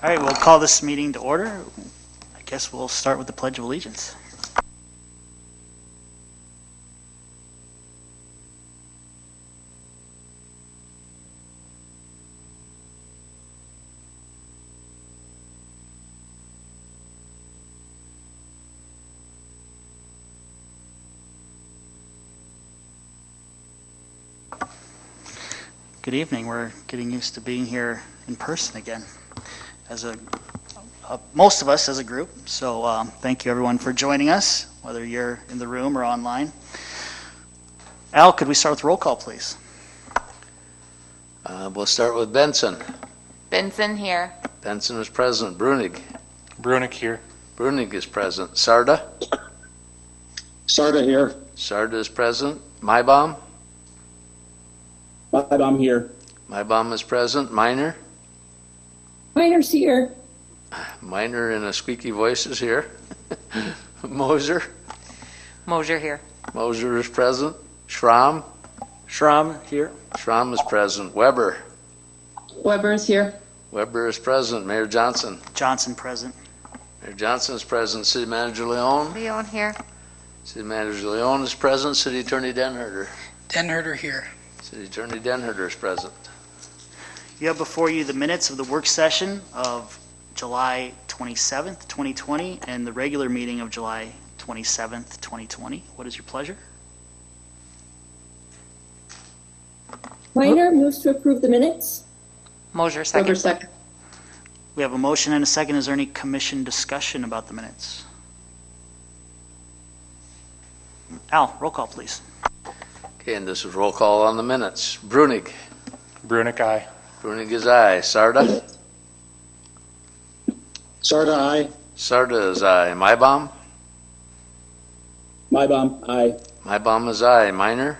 All right, we'll call this meeting to order. I guess we'll start with the Pledge of Allegiance. Good evening. We're getting used to being here in person again, most of us as a group. So thank you everyone for joining us, whether you're in the room or online. Al, could we start with roll call, please? We'll start with Benson. Benson here. Benson is present. Brunig. Brunig here. Brunig is present. Sarda. Sarda here. Sarda is present. Mybom. I'm here. Mybom is present. Minor. Miner's here. Minor in a squeaky voice is here. Moser. Mosier here. Moser is present. Schramm. Schramm here. Schramm is present. Weber. Weber is here. Weber is present. Mayor Johnson. Johnson present. Mayor Johnson is present. City Manager Leone. Leone here. City Manager Leone is present. City Attorney Denherter. Denherter here. City Attorney Denherter is present. You have before you the minutes of the work session of July 27th, 2020, and the regular meeting of July 27th, 2020. What is your pleasure? Miner moves to approve the minutes. Mosier Weber second. second. We have a motion and a second. Is there any commission discussion about the minutes? Al, roll call, please. Okay, and this is roll call on the minutes. Brunig. Brunig, aye. Brunig is aye. Sarda. Sarda, aye. Sarda is aye. Mybom. Mybom, aye. Mybom is aye. Minor.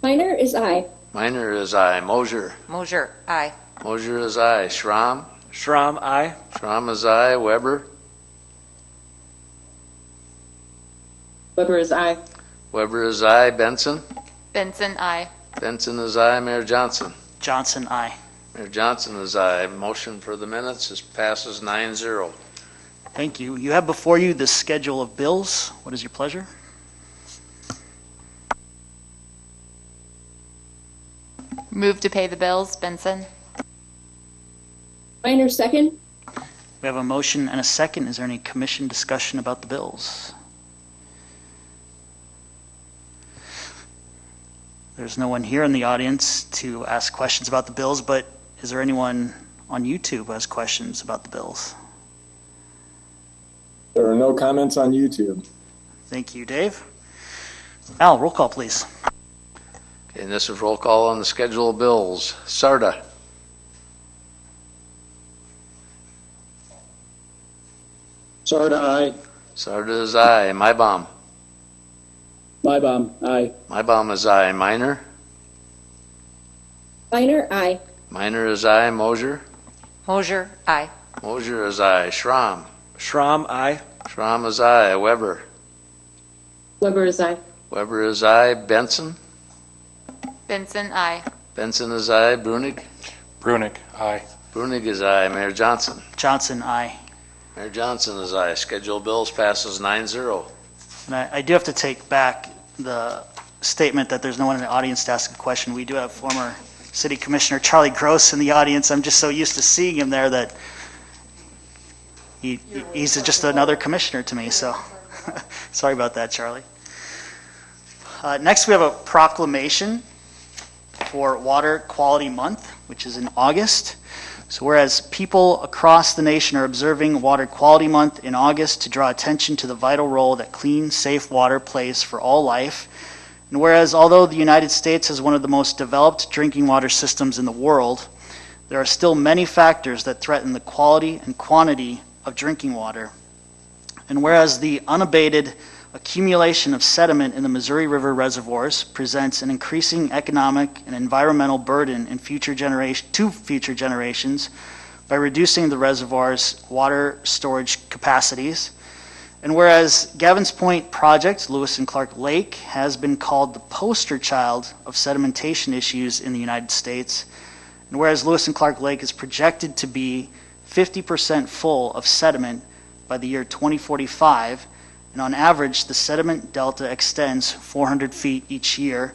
Miner is aye. Minor is aye. Mosier. Mosier, aye. Mosier is aye. Schramm. Schramm, aye. Schramm is aye. Weber. Weber is aye. Weber is aye. Benson. Benson, aye. Benson is aye. Mayor Johnson. Johnson, aye. Mayor Johnson is aye. Motion for the minutes passes 9-0. Thank you. You have before you the schedule of bills. What is your pleasure? Move to pay the bills, Benson. Miner second. We have a motion and a second. Is there any commission discussion about the bills? There's no one here in the audience to ask questions about the bills, but is there anyone on YouTube who has questions about the bills? There are no comments on YouTube. Thank you, Dave. Al, roll call, please. Okay, and this is roll call on the schedule of bills. Sarda. Sarda, aye. Sarda is aye. Mybom. Mybom, aye. Mybom is aye. Minor. Miner, aye. Minor is aye. Mosier. Mosier, aye. Mosier is aye. Schramm. Schramm, aye. Schramm is aye. Weber. Weber is aye. Weber is aye. Benson. Benson, aye. Benson is aye. Brunig. Brunig, aye. Brunig is aye. Mayor Johnson. Johnson, aye. Mayor Johnson is aye. Schedule of bills passes 9-0. And I do have to take back the statement that there's no one in the audience to ask a question. We do have former City Commissioner Charlie Gross in the audience. I'm just so used to seeing him there that he's just another commissioner to me. So sorry about that, Charlie. Next, we have a proclamation for Water Quality Month, which is in August. So whereas people across the nation are observing Water Quality Month in August to draw attention to the vital role that clean, safe water plays for all life, and whereas although the United States has one of the most developed drinking water systems in the world, there are still many factors that threaten the quality and quantity of drinking water. And whereas the unabated accumulation of sediment in the Missouri River reservoirs presents an increasing economic and environmental burden in future generations by reducing the reservoir's water storage capacities. And whereas Gavin's Point Project, Lewis and Clark Lake, has been called the poster child of sedimentation issues in the United States, And whereas Lewis and Clark Lake is projected to be 50% full of sediment by the year 2045, and on average, the sediment delta extends 400 feet each year.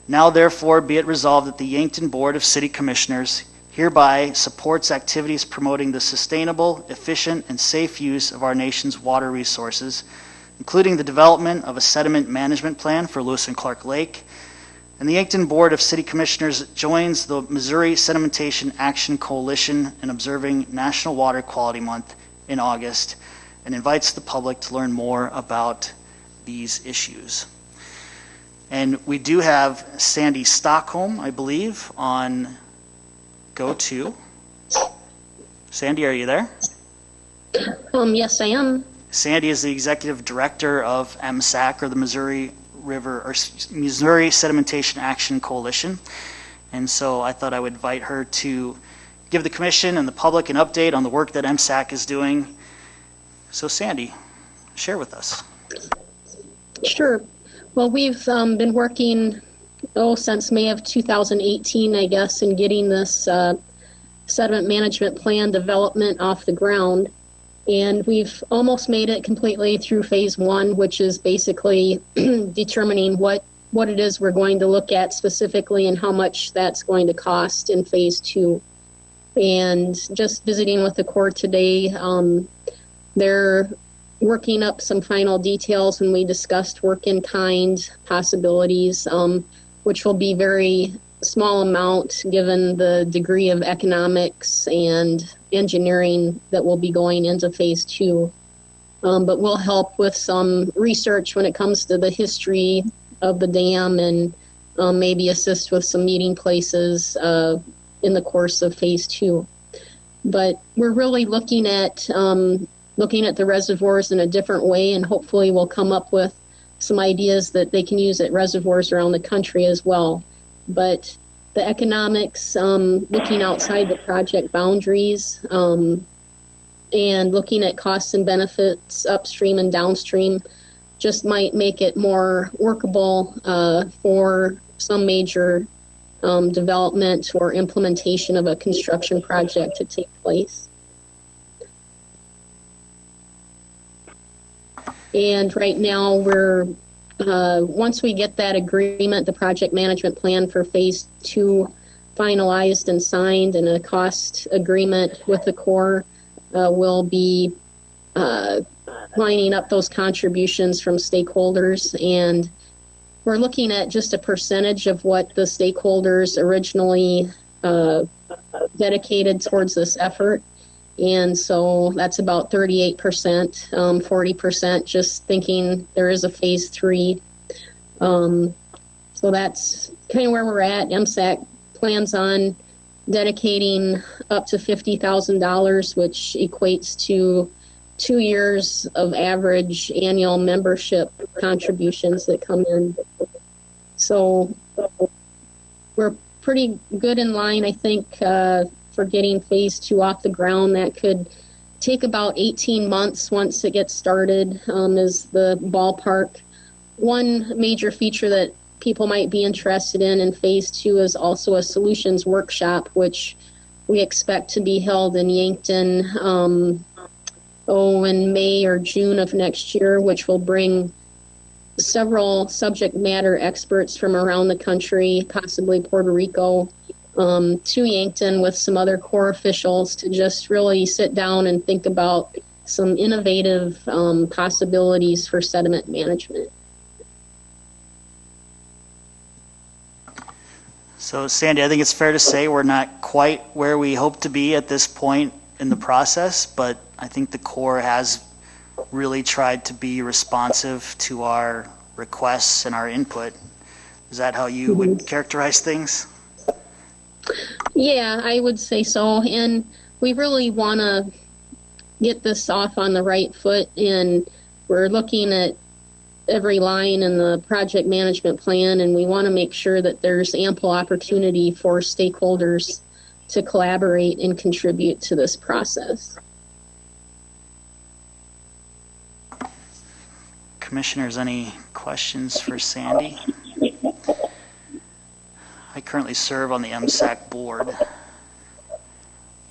Now therefore be it resolved that the Yankton Board of City Commissioners hereby supports activities promoting the sustainable, efficient, and safe use of our nation's water resources, including the development of a sediment management plan for Lewis and Clark Lake. And the Yankton Board of City Commissioners joins the Missouri Sedimentation Action Coalition in observing National Water Quality Month in August, and invites the public to learn more about these issues. And we do have Sandy Stockholm, I believe, on Go-To. Sandy, are you there? Yes, I am. Sandy is the executive director of MSAC, or the Missouri Sedimentation Action Coalition. And so I thought I would invite her to give the commission and the public an update on the work that MSAC is doing. So Sandy, share with us. Sure. Well, we've been working, since May of 2018, I guess, in getting this sediment management plan development off the ground. And we've almost made it completely through phase 1, which is basically determining what it is we're going to look at specifically and how much that's going to cost in phase 2. And just visiting with the Corps today, they're working up some final details, and we discussed work in kind possibilities, which will be very small amount given the degree of economics and engineering that will be going into phase 2. But we'll help with some research when it comes to the history of the dam, and maybe assist with some meeting places in the course of phase 2. But we're really looking at the reservoirs in a different way, and hopefully we'll come up with some ideas that they can use at reservoirs around the country as well. But the economics, looking outside the project boundaries, and looking at costs and benefits upstream and downstream just might make it more workable for some major development or implementation of a construction project to take place. And right now we're, once we get that agreement, the project management plan for phase 2 finalized and signed, and a cost agreement with the Corps, we'll be lining up those contributions from stakeholders. And we're looking at just a percentage of what the stakeholders originally dedicated towards this effort. And so that's about 38%, 40% just thinking there is a phase 3. So that's kind of where we're at. MSAC plans on dedicating up to $50,000, which equates to 2 years of average annual membership contributions that come in. So we're pretty good in line, I think, for getting phase 2 off the ground. That could take about 18 months once it gets started, is the ballpark. One major feature that people might be interested in phase 2 is also a solutions workshop, which we expect to be held in Yankton in May or June of next year, which will bring several subject matter experts from around the country, possibly Puerto Rico, to Yankton with some other Corps officials to just really sit down and think about some innovative possibilities for sediment management. So Sandy, I think it's fair to say we're not quite where we hope to be at this point in the process, but I think the Corps has really tried to be responsive to our requests and our input. Is that how you would characterize things? Yeah, I would say so. And we really want to get this off on the right foot, and we're looking at every line in the project management plan, and we want to make sure that there's ample opportunity for stakeholders to collaborate and contribute to this process. Commissioners, any questions for Sandy? I currently serve on the MSAC board.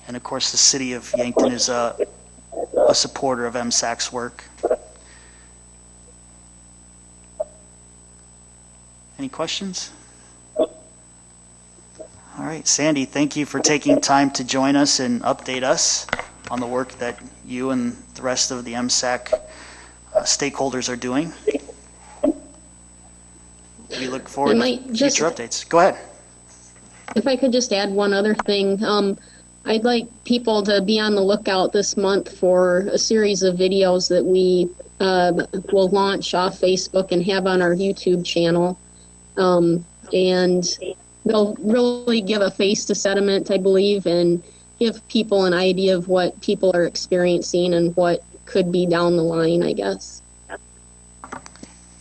And of course, the city of Yankton is a supporter of MSAC's work. Any questions? All right, Sandy, thank you for taking time to join us and update us on the work that you and the rest of the MSAC stakeholders are doing. We look forward to future updates. Go ahead. If I could just add one other thing, I'd like people to be on the lookout this month for a series of videos that we will launch off Facebook and have on our YouTube channel. And they'll really give a face to sediment, I believe, and give people an idea of what people are experiencing and what could be down the line, I guess.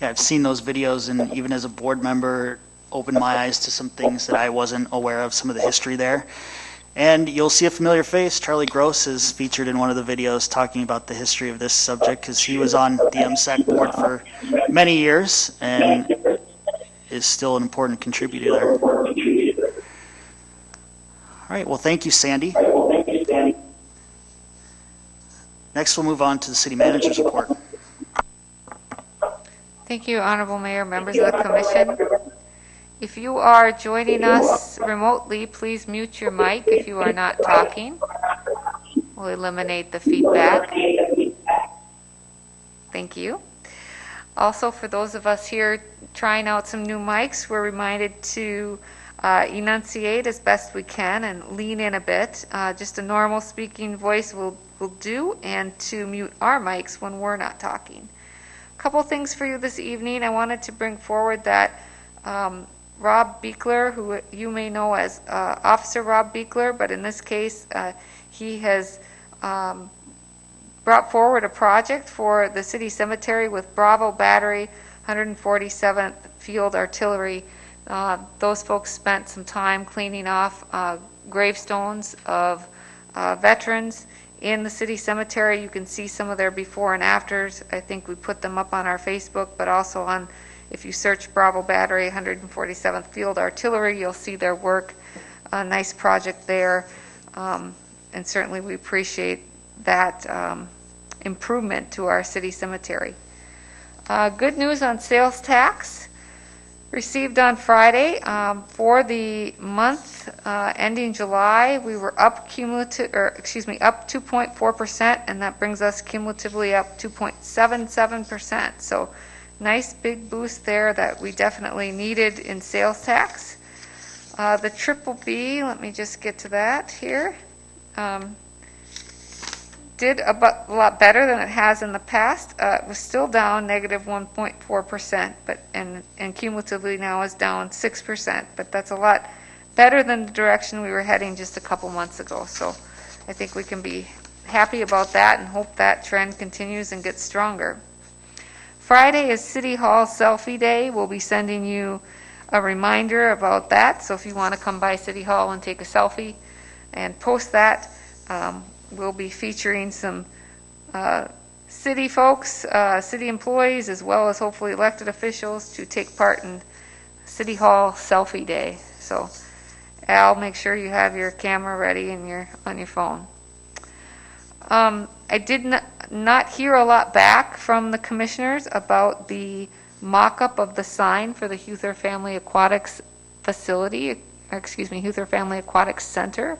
Yeah, I've seen those videos, and even as a board member, opened my eyes to some things that I wasn't aware of, some of the history there. And you'll see a familiar face. Charlie Gross is featured in one of the videos talking about the history of this subject, because he was on the MSAC board for many years and is still an important contributor there. All right, well, thank you, Sandy. Next, we'll move on to the city manager's report. Thank you, Honorable Mayor, members of the commission. If you are joining us remotely, please mute your mic if you are not talking. We'll eliminate the feedback. Thank you. Also, for those of us here trying out some new mics, we're reminded to enunciate as best we can and lean in a bit. Just a normal speaking voice will do, and to mute our mics when we're not talking. A couple things for you this evening. I wanted to bring forward that Rob Beekler, who you may know as Officer Rob Beekler, but in this case, he has brought forward a project for the city cemetery with Bravo Battery, 147th Field Artillery. Those folks spent some time cleaning off gravestones of veterans in the city cemetery. You can see some of their before and afters. I think we put them up on our Facebook, but also on, if you search Bravo Battery, 147th Field Artillery, you'll see their work. A nice project there, and certainly we appreciate that improvement to our city cemetery. Good news on sales tax received on Friday. For the month ending July, we were up up 2.4%, and that brings us cumulatively up 2.77%. So nice big boost there that we definitely needed in sales tax. The triple B, let me just get to that here, did a lot better than it has in the past. It was still down negative 1.4%, but and cumulatively now is down 6%. But that's a lot better than the direction we were heading just a couple months ago. So I think we can be happy about that and hope that trend continues and gets stronger. Friday is City Hall Selfie Day. We'll be sending you a reminder about that. So if you want to come by City Hall and take a selfie and post that, we'll be featuring some city folks, city employees, as well as hopefully elected officials to take part in City Hall Selfie Day. So Al, make sure you have your camera ready and on your phone. I did not hear a lot back from the commissioners about the mock-up of the sign for the Huther Family Aquatics facility, Huther Family Aquatics Center.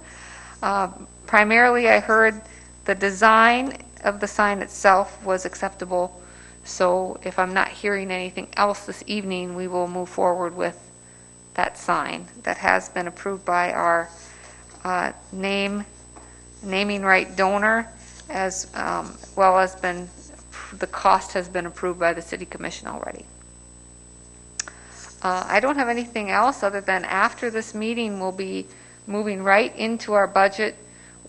Primarily, I heard the design of the sign itself was acceptable. So if I'm not hearing anything else this evening, we will move forward with that sign that has been approved by our naming right donor, as well as the cost has been approved by the City Commission already. I don't have anything else other than after this meeting, we'll be moving right into our budget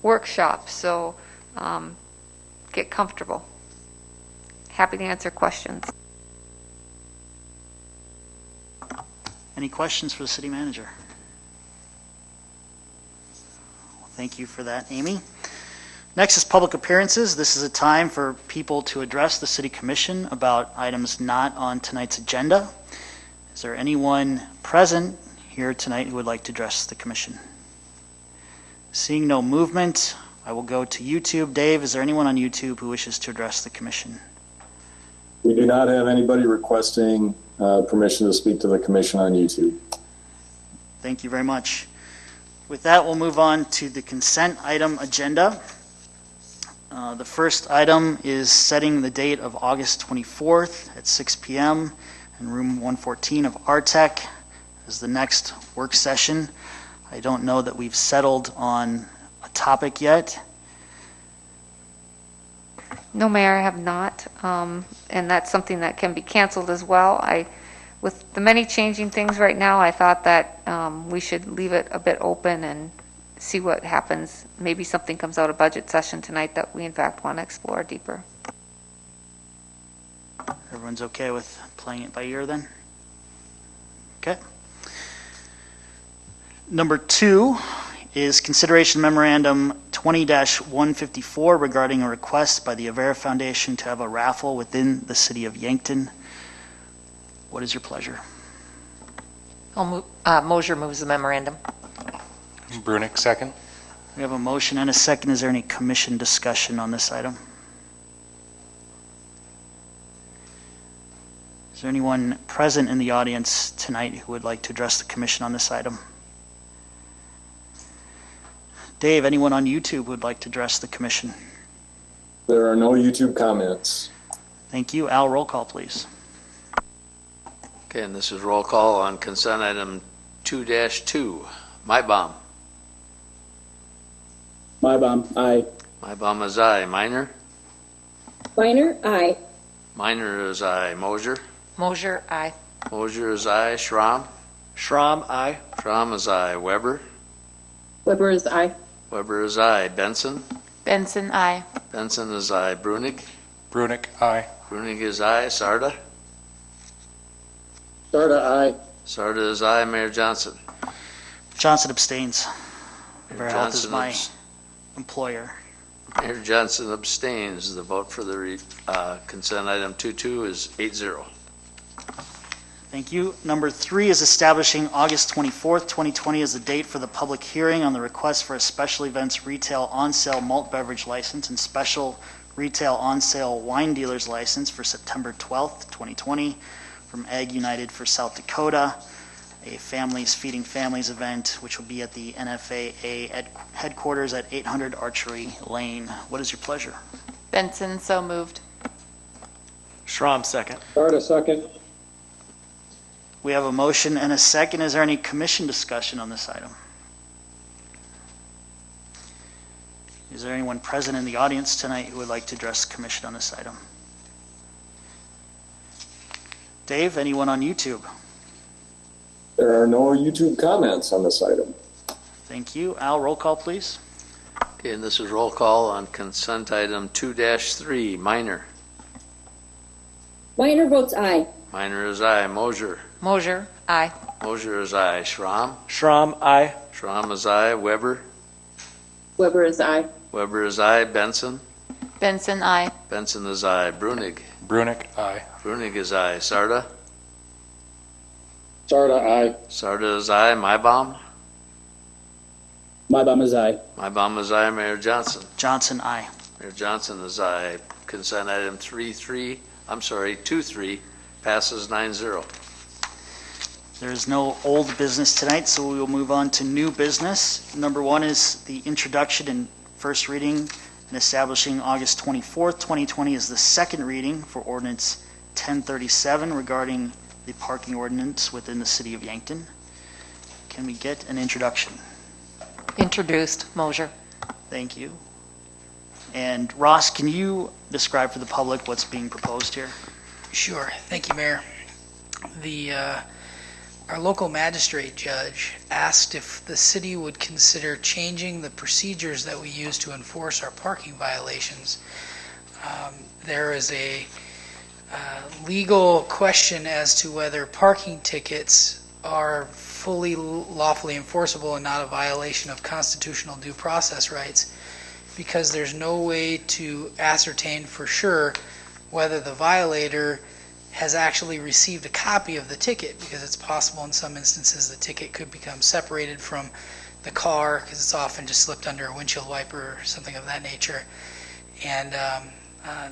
workshop. So get comfortable. Happy to answer questions. Any questions for the city manager? Well, thank you for that, Amy. Next is public appearances. This is a time for people to address the City Commission about items not on tonight's agenda. Is there anyone present here tonight who would like to address the Commission? Seeing no movement, I will go to YouTube. Dave, is there anyone on YouTube who wishes to address the commission? We do not have anybody requesting permission to speak to the commission on YouTube. Thank you very much. With that, we'll move on to the consent item agenda. The first item is setting the date of August 24th at 6 p.m. in room 114 of RTEC as the next work session. I don't know that we've settled on a topic yet. No, Mayor, I have not, and that's something that can be canceled as well. With the many changing things right now, I thought that we should leave it a bit open and see what happens. Maybe something comes out of budget session tonight that we in fact want to explore deeper. Everyone's okay with playing it by ear then? Okay. Number 2 is consideration memorandum 20-154 regarding a request by the Avera Foundation to have a raffle within the city of Yankton. What is your pleasure? Mosier moves the memorandum. Brunick, second. We have a motion and a second. Is there any commission discussion on this item? Is there anyone present in the audience tonight who would like to address the commission on this item? Dave, anyone on YouTube who would like to address the commission? There are no YouTube comments. Thank you. Al, roll call, please. Okay, and this is roll call on consent item 2-2. Mybom. Mybom, aye. Mybom is aye. Minor. Minor, aye. Minor is aye. Mosier. Mosier, aye. Mosier is aye. Schramm. Schramm, aye. Schramm is aye. Weber. Weber is aye. Weber is aye. Benson. Benson, aye. Benson is aye. Brunig. Brunick, aye. Brunig is aye. Sarda. Sarda, aye. Sarda is aye. Mayor Johnson. Johnson abstains. Mayor Avera Health is Johnson my employer. Mayor Johnson abstains. The vote for the consent item 2-2 is 8-0. Thank you. Number 3 is establishing August 24th, 2020 as the date for the public hearing on the request for a special events retail on-sale malt beverage license and special retail on-sale wine dealer's license for September 12th, 2020 from Egg United for South Dakota, a Families Feeding Families event, which will be at the NFAA headquarters at 800 Archery Lane. What is your pleasure? Benson, so moved. Schramm, second. Sarda, second. We have a motion and a second. Is there any commission discussion on this item? Is there anyone present in the audience tonight who would like to address the commission on this item? Dave, anyone on YouTube? There are no YouTube comments on this item. Thank you. Al, roll call, please. Okay, and this is roll call on consent item 2-3. Minor. Minor votes aye. Minor is aye. Mosier. Mosier, aye. Mosier is aye. Schramm. Schramm, aye. Schramm is aye. Weber. Weber is aye. Weber is aye. Benson. Benson, aye. Benson is aye. Brunig. Brunick, aye. Brunig is aye. Sarda. Sarda, aye. Sarda is aye. Mybom. Mybom is aye. Mybom is aye. Mayor Johnson. Johnson, aye. Mayor Johnson is aye. Consent item 2-3 passes 9-0. There is no old business tonight, so we will move on to new business. Number 1 is the introduction and first reading and establishing August 24th, 2020 as the second reading for ordinance 1037 regarding the parking ordinance within the city of Yankton. Can we get an introduction? Introduced, Mosier. Thank you. And Ross, can you describe for the public what's being proposed here? Sure. Thank you, Mayor. Our local magistrate judge asked if the city would consider changing the procedures that we use to enforce our parking violations. There is a legal question as to whether parking tickets are fully lawfully enforceable and not a violation of constitutional due process rights, because there's no way to ascertain for sure whether the violator has actually received a copy of the ticket, because it's possible in some instances the ticket could become separated from the car, because it's often just slipped under a windshield wiper or something of that nature. And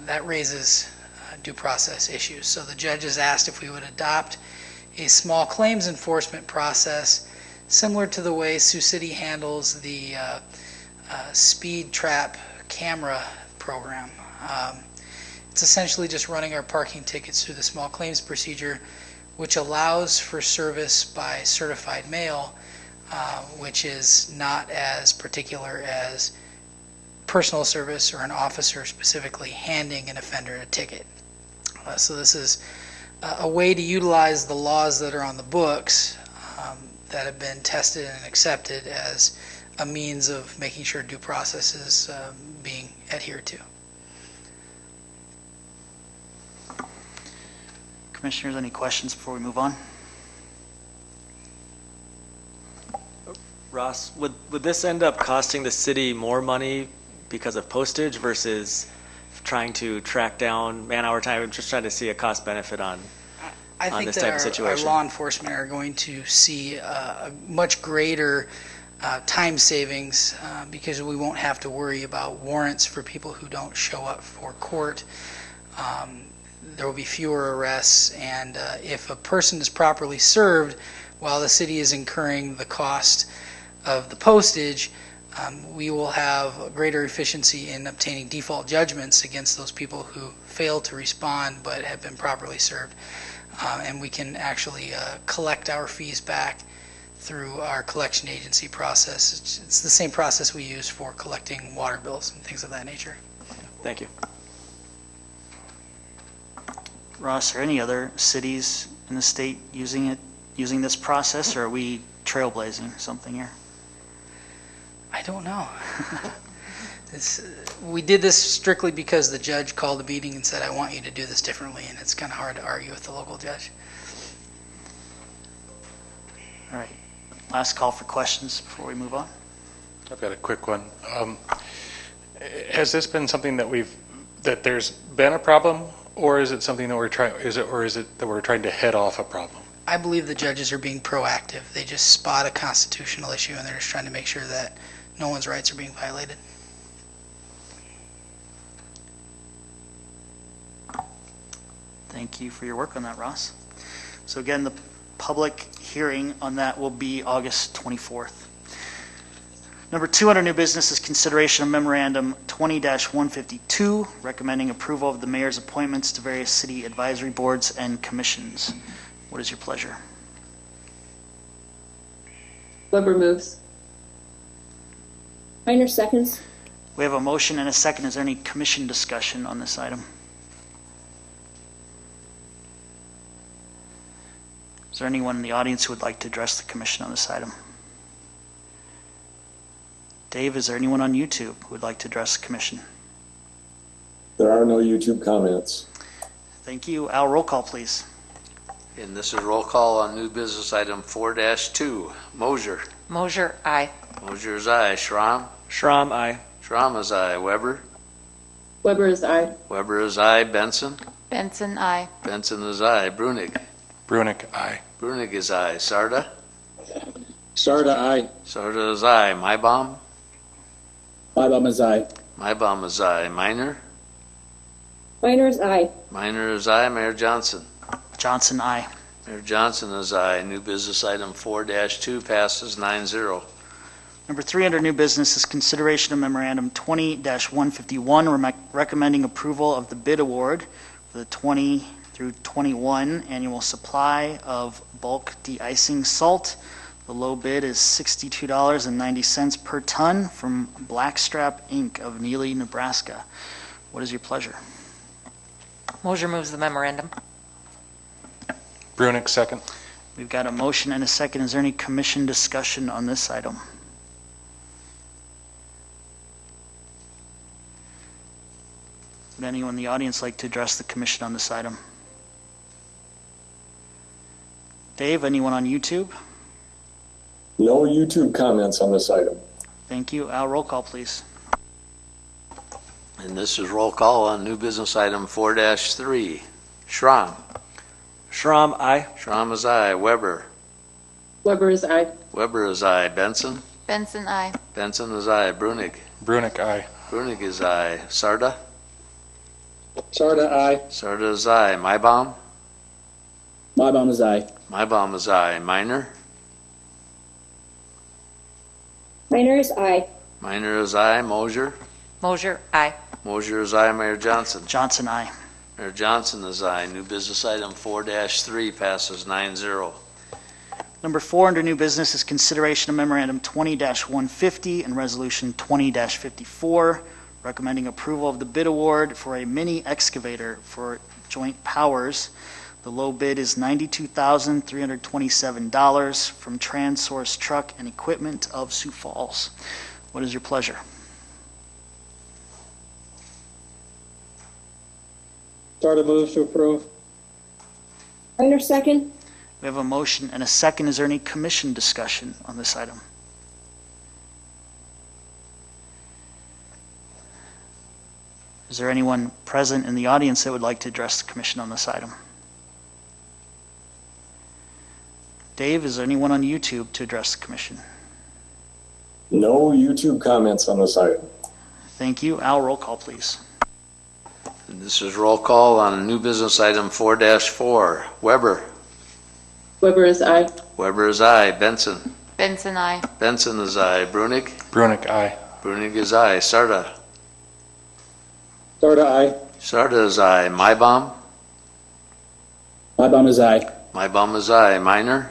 that raises due process issues. So the judge has asked if we would adopt a small claims enforcement process similar to the way Sioux City handles the speed trap camera program. It's essentially just running our parking tickets through the small claims procedure, which allows for service by certified mail, which is not as particular as personal service or an officer specifically handing an offender a ticket. So this is a way to utilize the laws that are on the books that have been tested and accepted as a means of making sure due process is being adhered to. Commissioners, any questions before we move on? Ross, would this end up costing the city more money because of postage versus trying to track down man-hour time? I'm just trying to see a cost benefit on I think this that type of our situation. law enforcement are going to see a much greater time savings because we won't have to worry about warrants for people who don't show up for court. There will be fewer arrests, and if a person is properly served while the city is incurring the cost of the postage, we will have greater efficiency in obtaining default judgments against those people who fail to respond but have been properly served. And we can actually collect our fees back through our collection agency process. It's the same process we use for collecting water bills and things of that nature. Thank you. Ross, are any other cities in the state using this process, or are we trailblazing something here? I don't know. We did this strictly because the judge called a meeting and said, I want you to do this differently, and it's kind of hard to argue with the local judge. All right. Last call for questions before we move on. I've got a quick one. Has this been something that there's been a problem, or is it something that we're trying to head off a problem? I believe the judges are being proactive. They just spot a constitutional issue, and they're just trying to make sure that no one's rights are being violated. Thank you for your work on that, Ross. So again, the public hearing on that will be August 24th. Number 2 under new business is consideration of memorandum 20-152, recommending approval of the mayor's appointments to various city advisory boards and commissions. What is your pleasure? Weber moves. Minor seconds. We have a motion and a second. Is there any commission discussion on this item? Is there anyone in the audience who would like to address the commission on this item? Dave, is there anyone on YouTube who would like to address the commission? There are no YouTube comments. Thank you. Al, roll call, please. And this is roll call on new business item 4-2. Mosier. Mosier, aye. Mosier is aye. Schramm. Schramm, aye. Schramm is aye. Weber. Weber is aye. Weber is aye. Benson. Benson, aye. Benson is aye. Brunig. Brunick, aye. Brunig is aye. Sarda. Sarda, aye. Sarda is aye. Mybom. Mybom is aye. Mybom is aye. Minor. Minor is aye. Minor is aye. Mayor Johnson. Johnson, aye. Mayor Johnson is aye. New business item 4-2 passes 9-0. Number 3 under new business is consideration of memorandum 20-151, recommending approval of the bid award for the 20 through 21 annual supply of bulk de-icing salt. The low bid is $62.90 per ton from Blackstrap Inc. of Neely, Nebraska. What is your pleasure? Mosier moves the memorandum. Brunick, second. We've got a motion and a second. Is there any commission discussion on this item? Would anyone in the audience like to address the commission on this item? Dave, anyone on YouTube? No YouTube comments on this item. Thank you. Al, roll call, please. And this is roll call on new business item 4-3. Schramm. Schramm, aye. Schramm is aye. Weber. Weber is aye. Weber is aye. Benson. Benson, I. Benson is aye. Brunig. Brunick, aye. Brunig is aye. Sarda. Sarda, aye. Sarda is aye. Mybom. Mybom is aye. Mybom is aye. Minor. Miners, aye. Minor is aye. Mosier. Mosier, I. Mosier is aye. Mayor Johnson. Johnson, aye. Mayor Johnson is aye. New business item 4-3 passes 9-0. Number 4 under new business is consideration of memorandum 20-150 and resolution 20-54, recommending approval of the bid award for a mini excavator for joint powers. The low bid is $92,327 from TransSource Truck and Equipment of Sioux Falls. What is your pleasure? Sarda moves to approve. Minor, second. We have a motion and a second. Is there any commission discussion on this item? Is there anyone present in the audience that would like to address the commission on this item? Dave, is there anyone on YouTube to address the commission? No YouTube comments on this item. Thank you. Al, roll call, please. And this is roll call on new business item 4-4. Weber. Weber is aye. Weber is aye. Benson. Benson, I. Benson is aye. Brunig. Brunick, aye. Brunig is aye. Sarda. Sarda, aye. Sarda is aye. Mybom. Mybom is aye. Mybom is aye. Minor.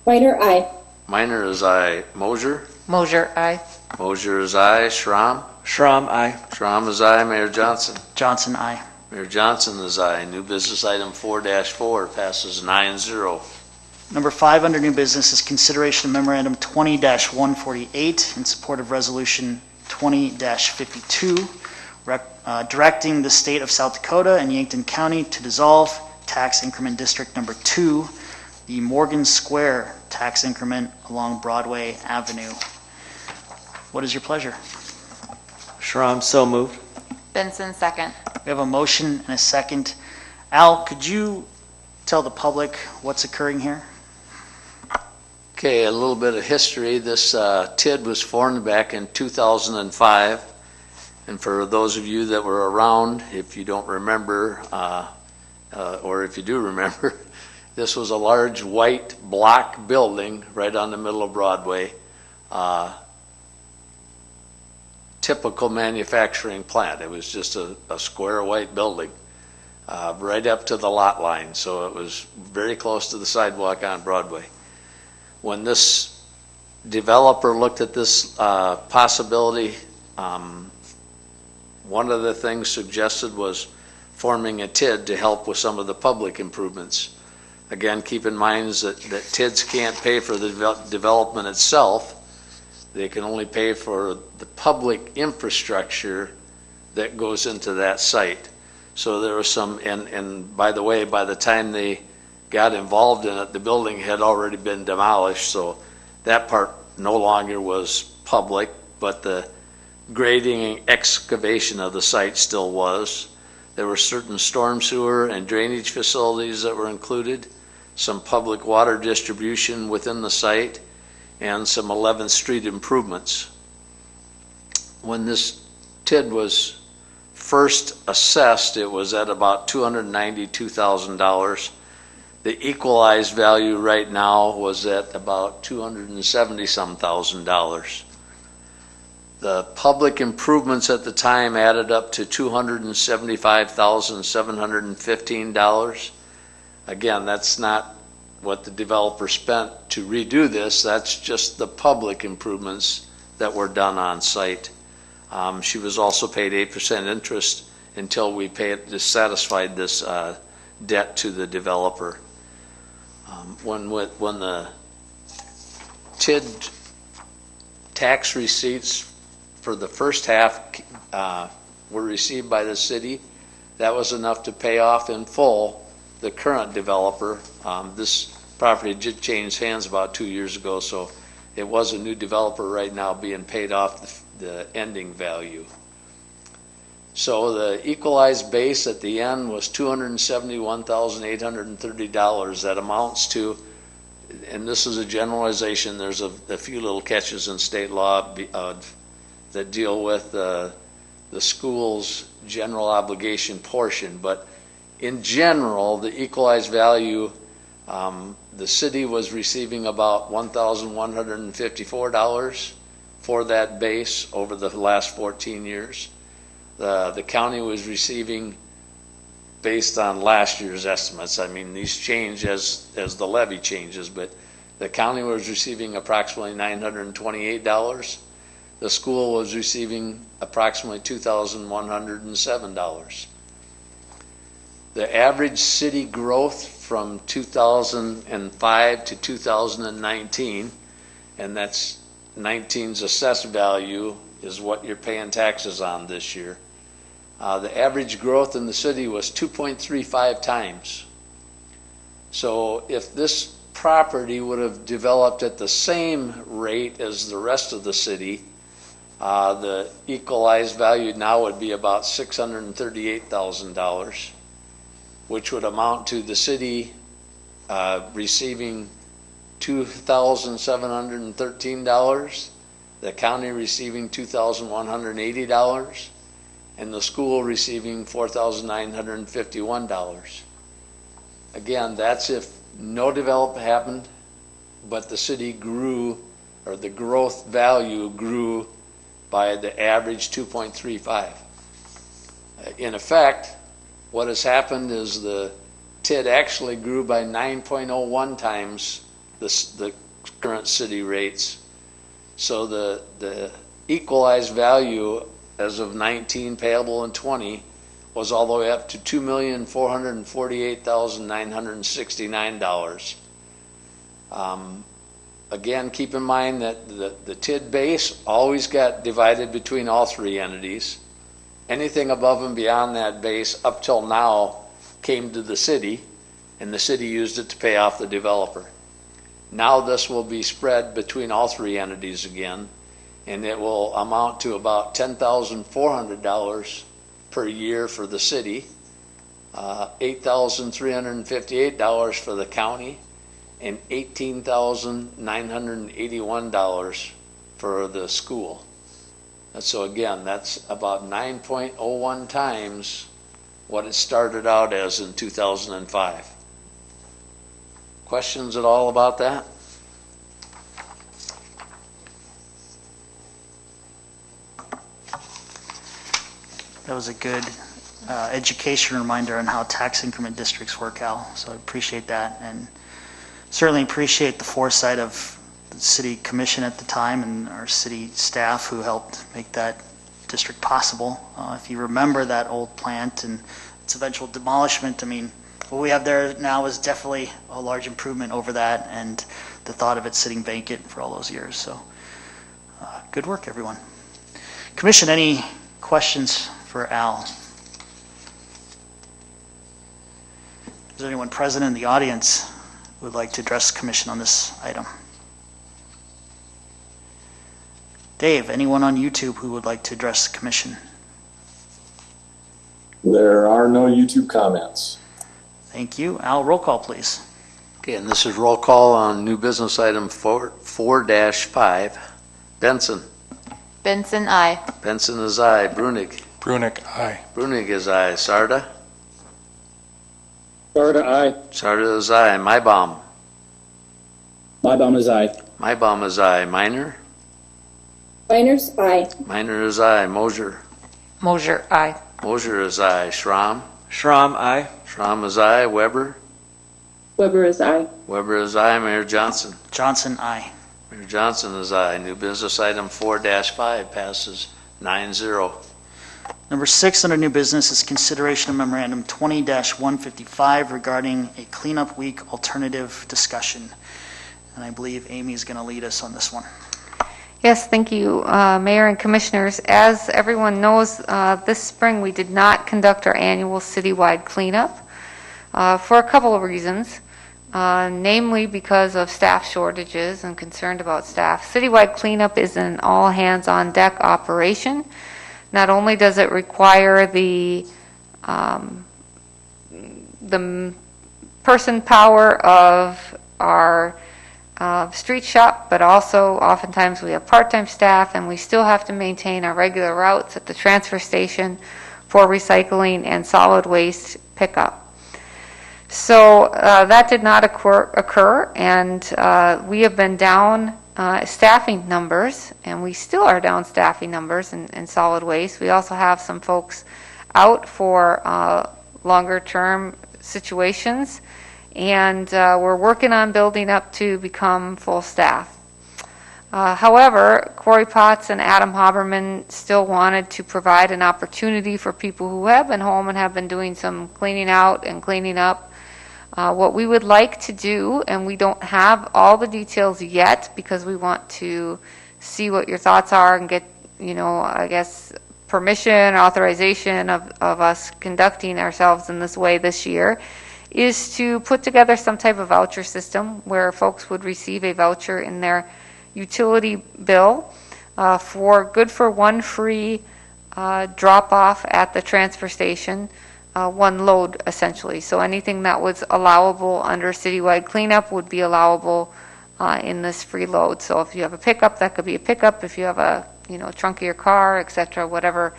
Miner, aye. Minor is aye. Mosier. Mosier, I. Mosier is aye. Schramm. Schramm, aye. Schramm is aye. Mayor Johnson. Johnson, aye. Mayor Johnson is aye. New business item 4-4 passes 9-0. Number 5 under new business is consideration of memorandum 20-148 in support of resolution 20-52, directing the state of South Dakota and Yankton County to dissolve tax increment district number 2, the Morgan Square tax increment along Broadway Avenue. What is your pleasure? Schramm, so moved. Benson, second. We have a motion and a second. Al, could you tell the public what's occurring here? Okay, a little bit of history. This TID was formed back in 2005. And for those of you that were around, if you don't remember, or if you do remember, this was a large white block building right on the middle of Broadway. Typical manufacturing plant. It was just a square white building right up to the lot line. So it was very close to the sidewalk on Broadway. When this developer looked at this possibility, one of the things suggested was forming a TID to help with some of the public improvements. Again, keep in mind that TIDs can't pay for the development itself. They can only pay for the public infrastructure that goes into that site. So there was some, and by the way, by the time they got involved in it, the building had already been demolished, so that part no longer was public, but the grading and excavation of the site still was. There were certain storm sewer and drainage facilities that were included, some public water distribution within the site, and some 11th Street improvements. When this TID was first assessed, it was at about $292,000. The equalized value right now was at about $270-some-thousand. The public improvements at the time added up to $275,715. Again, that's not what the developer spent to redo this. That's just the public improvements that were done on site. She was also paid 8% interest until we satisfied this debt to the developer. When the TID tax receipts for the first half were received by the city, that was enough to pay off in full the current developer. This property did change hands about 2 years ago, so it was a new developer right now being paid off the ending value. So the equalized base at the end was $271,830. That amounts to, and this is a generalization, there's a few little catches in state law that deal with the school's general obligation portion, but in general, the equalized value, the city was receiving about $1,154 for that base over the last 14 years. The county was receiving, based on last year's estimates, I mean, these change as the levy changes, but the county was receiving approximately $928. The school was receiving approximately $2,107. The average city growth from 2005 to 2019, and that's 19's assessed value is what you're paying taxes on this year. The average growth in the city was 2.35 times. So if this property would have developed at the same rate as the rest of the city, the equalized value now would be about $638,000, which would amount to the city receiving $2,713, the county receiving $2,180, and the school receiving $4,951. Again, that's if no development happened, but the city grew, or the growth value grew by the average 2.35. In effect, what has happened is the TID actually grew by 9.01 times the current city rates. So the equalized value as of 19 payable in 20 was all the way up to $2,448,969. Again, keep in mind that the TID base always got divided between all three entities. Anything above and beyond that base up till now came to the city, and the city used it to pay off the developer. Now this will be spread between all three entities again, and it will amount to about $10,400 per year for the city, $8,358 for the county, and $18,981 for the school. And so again, that's about 9.01 times what it started out as in 2005. Questions at all about that? That was a good education reminder on how tax increment districts work, Al. So I appreciate that, and certainly appreciate the foresight of the city commission at the time and our city staff who helped make that district possible. If you remember that old plant and its eventual demolishment, I mean, what we have there now is definitely a large improvement over that, and the thought of it sitting vacant for all those years. So good work, everyone. Commission, any questions for Al? Is there anyone present in the audience who would like to address the commission on this item? Dave, anyone on YouTube who would like to address the commission? There are no YouTube comments. Thank you. Al, roll call, please. Okay, and this is roll call on new business item 4-5. Benson. Benson, aye. Benson is aye. Brunig. Brunig, aye. Brunig is aye. Sarda. Sarda, aye. Sarda is aye. Maibaum. Maibaum is aye. Maibaum is aye. Minor. Minor's aye. Minor is aye. Mosier. Mosier, aye. Mosier is aye. Schramm. Schramm, aye. Schramm is aye. Weber. Weber is aye. Weber is aye. Mayor Johnson. Johnson, aye. Mayor Johnson is aye. New business item 4-5 passes 9-0. Number 6 under new business is consideration of memorandum 20-155 regarding a cleanup week alternative discussion. And I believe Amy is going to lead us on this one. Yes, thank you, Mayor and Commissioners. As everyone knows, this spring we did not conduct our annual citywide cleanup for a couple of reasons, namely because of staff shortages and concerned about staff. Citywide cleanup is an all-hands-on-deck operation. Not only does it require the person power of our street shop, but also oftentimes we have part-time staff, and we still have to maintain our regular routes at the transfer station for recycling and solid waste pickup. So that did not occur, and we have been down staffing numbers, and we still are down staffing numbers in solid waste. We also have some folks out for longer-term situations, and we're working on building up to become full staff. However, Corey Potts and Adam Haberman still wanted to provide an opportunity for people who have been home and have been doing some cleaning out and cleaning up. What we would like to do, and we don't have all the details yet because we want to see what your thoughts are and get, I guess, permission, authorization of us conducting ourselves in this way this year, is to put together some type of voucher system where folks would receive a voucher in their utility bill for one free drop-off at the transfer station, one load essentially. So anything that was allowable under citywide cleanup would be allowable in this free load. So if you have a pickup, that could be a pickup. If you have a trunk of your car, etc., whatever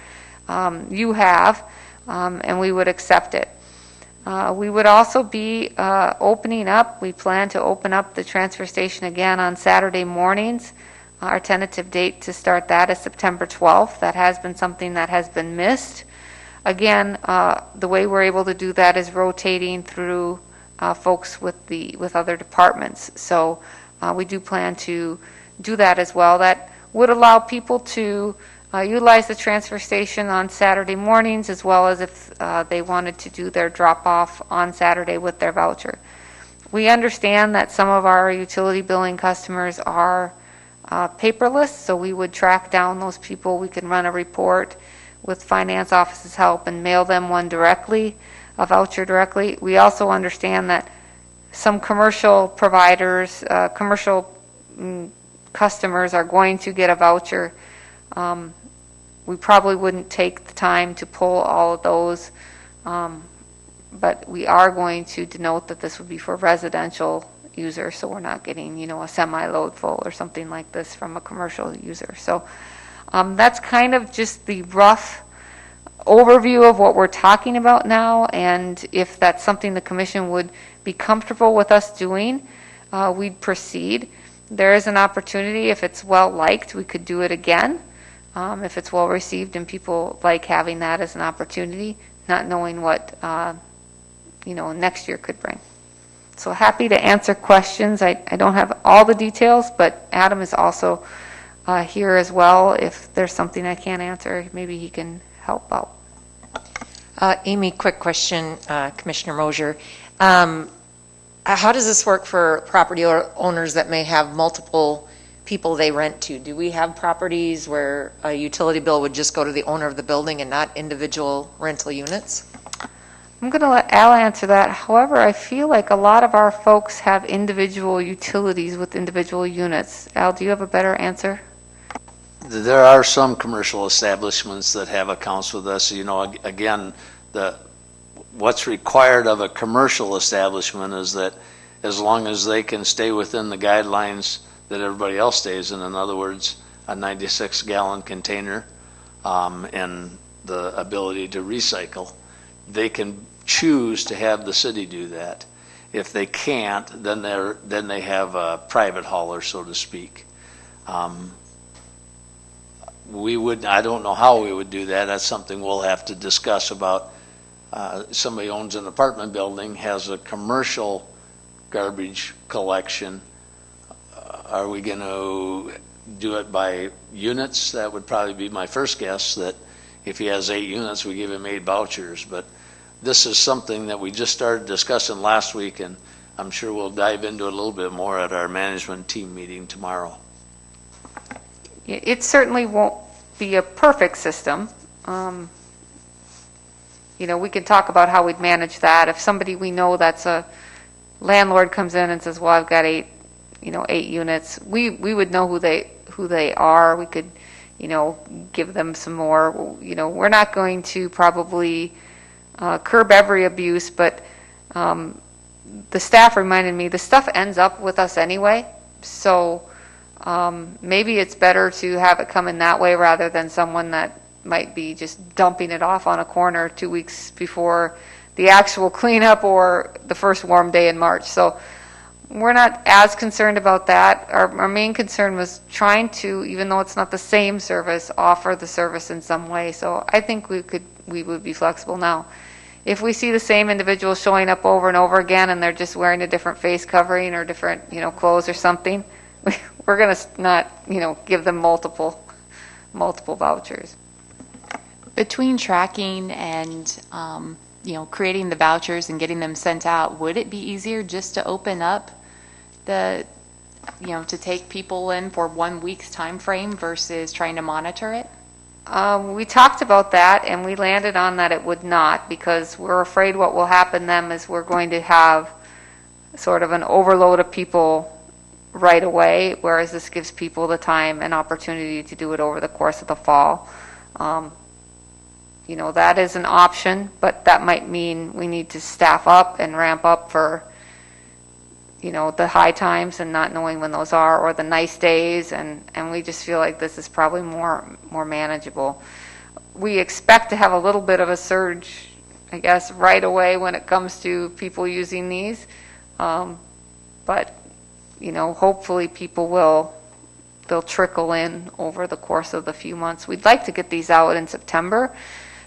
you have, and we would accept it. We would also be opening up, we plan to open up the transfer station again on Saturday mornings. Our tentative date to start that is September 12th. That has been something that has been missed. Again, the way we're able to do that is rotating through folks with other departments. So we do plan to do that as well. That would allow people to utilize the transfer station on Saturday mornings, as well as if they wanted to do their drop-off on Saturday with their voucher. We understand that some of our utility billing customers are paperless, so we would track down those people. We can run a report with finance office's help and mail them one directly, a voucher directly. We also understand that some commercial providers, customers are going to get a voucher. We probably wouldn't take the time to pull all of those, but we are going to denote that this would be for residential users, so we're not getting, a semi-load full or something like this from a commercial user. So that's kind of just the rough overview of what we're talking about now, and if that's something the commission would be comfortable with us doing, we'd proceed. There is an opportunity, if it's well liked, we could do it again. If it's well received and people like having that as an opportunity, not knowing what next year could bring. So happy to answer questions. I don't have all the details, but Adam is also here as well. If there's something I can't answer, maybe he can help out. Amy, quick question, Commissioner Mosier. How does this work for property owners that may have multiple people they rent to? Do we have properties where a utility bill would just go to the owner of the building and not individual rental units? I'm going to let Al answer that. However, I feel like a lot of our folks have individual utilities with individual units. Al, do you have a better answer? There are some commercial establishments that have accounts with us. Again, what's required of a commercial establishment is that as long as they can stay within the guidelines that everybody else stays in other words, a 96-gallon container and the ability to recycle, they can choose to have the city do that. If they can't, then they have a private hauler, so to speak. I don't know how we would do that. That's something we'll have to discuss about. Somebody owns an apartment building, has a commercial garbage collection. Are we going to do it by units? That would probably be my first guess, that if he has 8 units, we give him 8 vouchers. But this is something that we just started discussing last week, and I'm sure we'll dive into it a little bit more at our management team meeting tomorrow. It certainly won't be a perfect system. We can talk about how we'd manage that. If somebody we know that's a landlord comes in and says, well, I've got 8 units, we would know who they are. We could, give them some more. We're not going to probably curb every abuse, but the staff reminded me the stuff ends up with us anyway. So maybe it's better to have it come in that way rather than someone that might be just dumping it off on a corner 2 weeks before the actual cleanup or the first warm day in March. So we're not as concerned about that. Our main concern was trying to, even though it's not the same service, offer the service in some way. So I think we would be flexible now. If we see the same individual showing up over and over again and they're just wearing a different face covering or different, clothes or something, we're going to not, give them multiple vouchers. Between tracking and, creating the vouchers and getting them sent out, would it be easier just to open up to take people in for 1 week's time frame versus trying to monitor it? We talked about that, and we landed on that it would not, because we're afraid what will happen then is we're going to have sort of an overload of people right away, whereas this gives people the time and opportunity to do it over the course of the fall. That is an option, but that might mean we need to staff up and ramp up for the high times and not knowing when those are, or the nice days, and we just feel like this is probably more manageable. We expect to have a little bit of a surge, I guess, right away when it comes to people using these, but hopefully they'll trickle in over the course of the few months. We'd like to get these out in September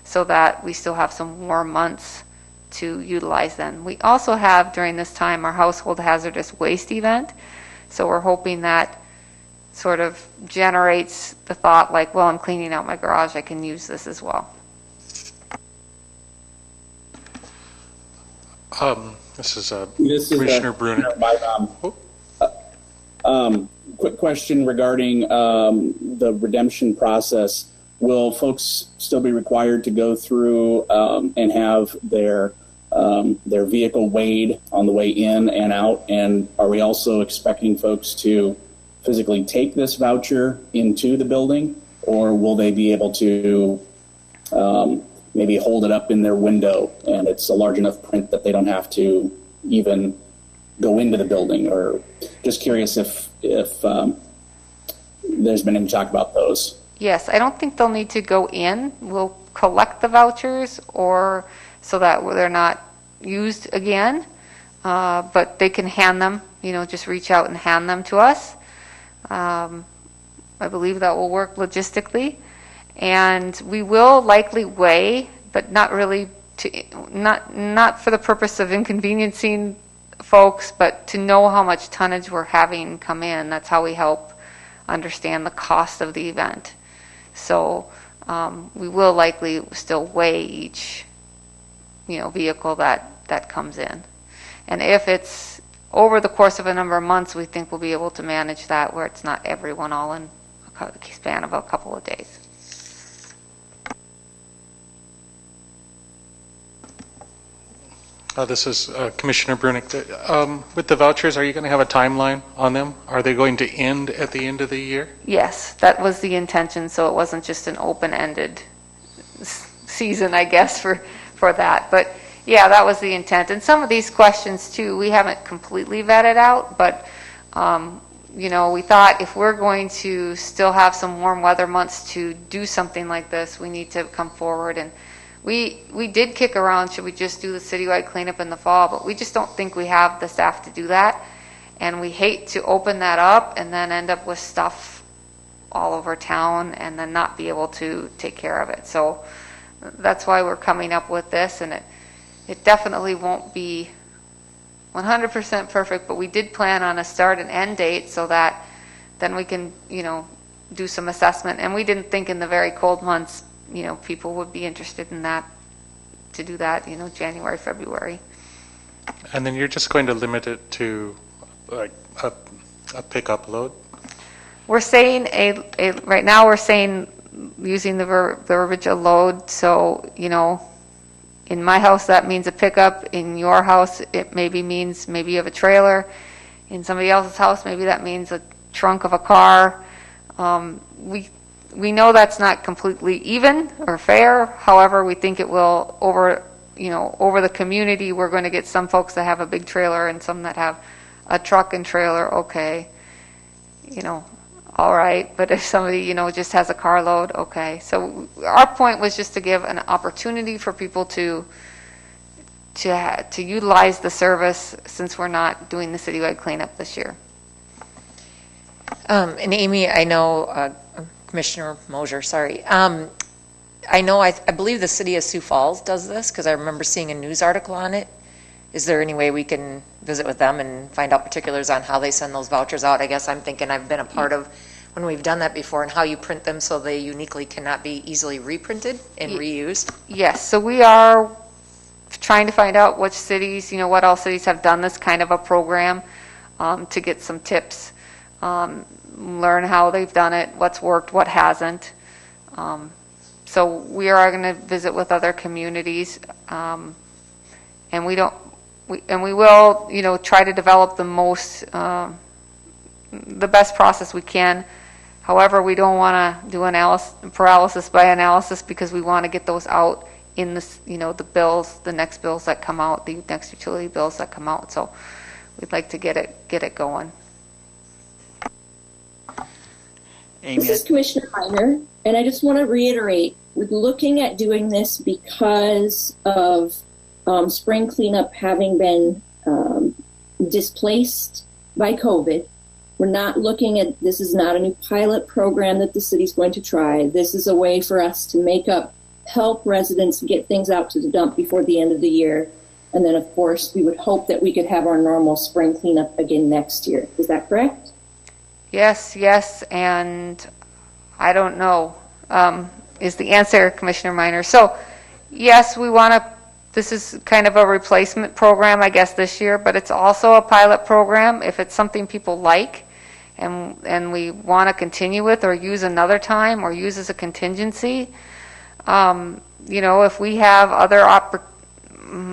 so that we still have some warm months to utilize them. We also have during this time our household hazardous waste event, so we're hoping that sort of generates the thought like, well, I'm cleaning out my garage, I can use this as well. This is Commissioner Bruner. Quick question regarding the redemption process. Will folks still be required to go through and have their vehicle weighed on the way in and out? And are we also expecting folks to physically take this voucher into the building, or will they be able to maybe hold it up in their window and it's a large enough print that they don't have to even go into the building? Or just curious if there's been any talk about those. Yes, I don't think they'll need to go in. We'll collect the vouchers or so that they're not used again, but they can hand them, just reach out and hand them to us. I believe that will work logistically. And we will likely weigh, but not really not for the purpose of inconveniencing folks, but to know how much tonnage we're having come in. That's how we help understand the cost of the event. So we will likely still weigh each, vehicle that comes in. And if it's over the course of a number of months, we think we'll be able to manage that where it's not everyone all in a span of a couple of days. This is Commissioner Brunick. With the vouchers, are you going to have a timeline on them? Are they going to end at the end of the year? Yes, that was the intention, so it wasn't just an open-ended season, I guess, for that. But yeah, that was the intent. And some of these questions, too, we haven't completely vetted out, but we thought if we're going to still have some warm weather months to do something like this, we need to come forward. And we did kick around, should we just do the citywide cleanup in the fall, but we just don't think we have the staff to do that. And we hate to open that up and then end up with stuff all over town and then not be able to take care of it. So that's why we're coming up with this, and it definitely won't be 100% perfect, but we did plan on a start and end date so that then we can, do some assessment. And we didn't think in the very cold months, people would be interested in that, to do that, January, February. And then you're just going to limit it to like a pickup load? We're saying right now we're saying using the verbiage a load. So, in my house that means a pickup. In your house it means maybe you have a trailer. In somebody else's house maybe that means a trunk of a car. We know that's not completely even or fair. However, we think it will over the community. We're going to get some folks that have a big trailer and some that have a truck and trailer. Okay. all right. But if somebody, just has a carload, okay. So our point was just to give an opportunity for people to utilize the service since we're not doing the citywide cleanup this year. And Amy, I know, Commissioner Mosier, sorry. I know, I believe the city of Sioux Falls does this because I remember seeing a news article on it. Is there any way we can visit with them and find out particulars on how they send those vouchers out? I guess I'm thinking I've been a part of when we've done that before and how you print them so they uniquely cannot be easily reprinted and reused. Yes, so we are trying to find out which cities, what all cities have done this kind of a program to get some tips, learn how they've done it, what's worked, what hasn't. So we are going to visit with other communities, and we will, try to develop the best process we can. However, we don't want to do paralysis by analysis because we want to get those out in the bills, the next bills that come out, the next utility bills that come out. So we'd like to get it going. Amy. This is Commissioner Minor, and I just want to reiterate, we're looking at doing this because of spring cleanup having been displaced by COVID. We're not looking at, this is not a new pilot program that the city's going to try. This is a way for us to help residents get things out to the dump before the end of the year. And then, of course, we would hope that we could have our normal spring cleanup again next year. Is that correct? Yes, and I don't know, is the answer, Commissioner Minor. So, yes, this is kind of a replacement program, I guess, this year, but it's also a pilot program. If it's something people like and we want to continue with or use another time or use as a contingency, if we have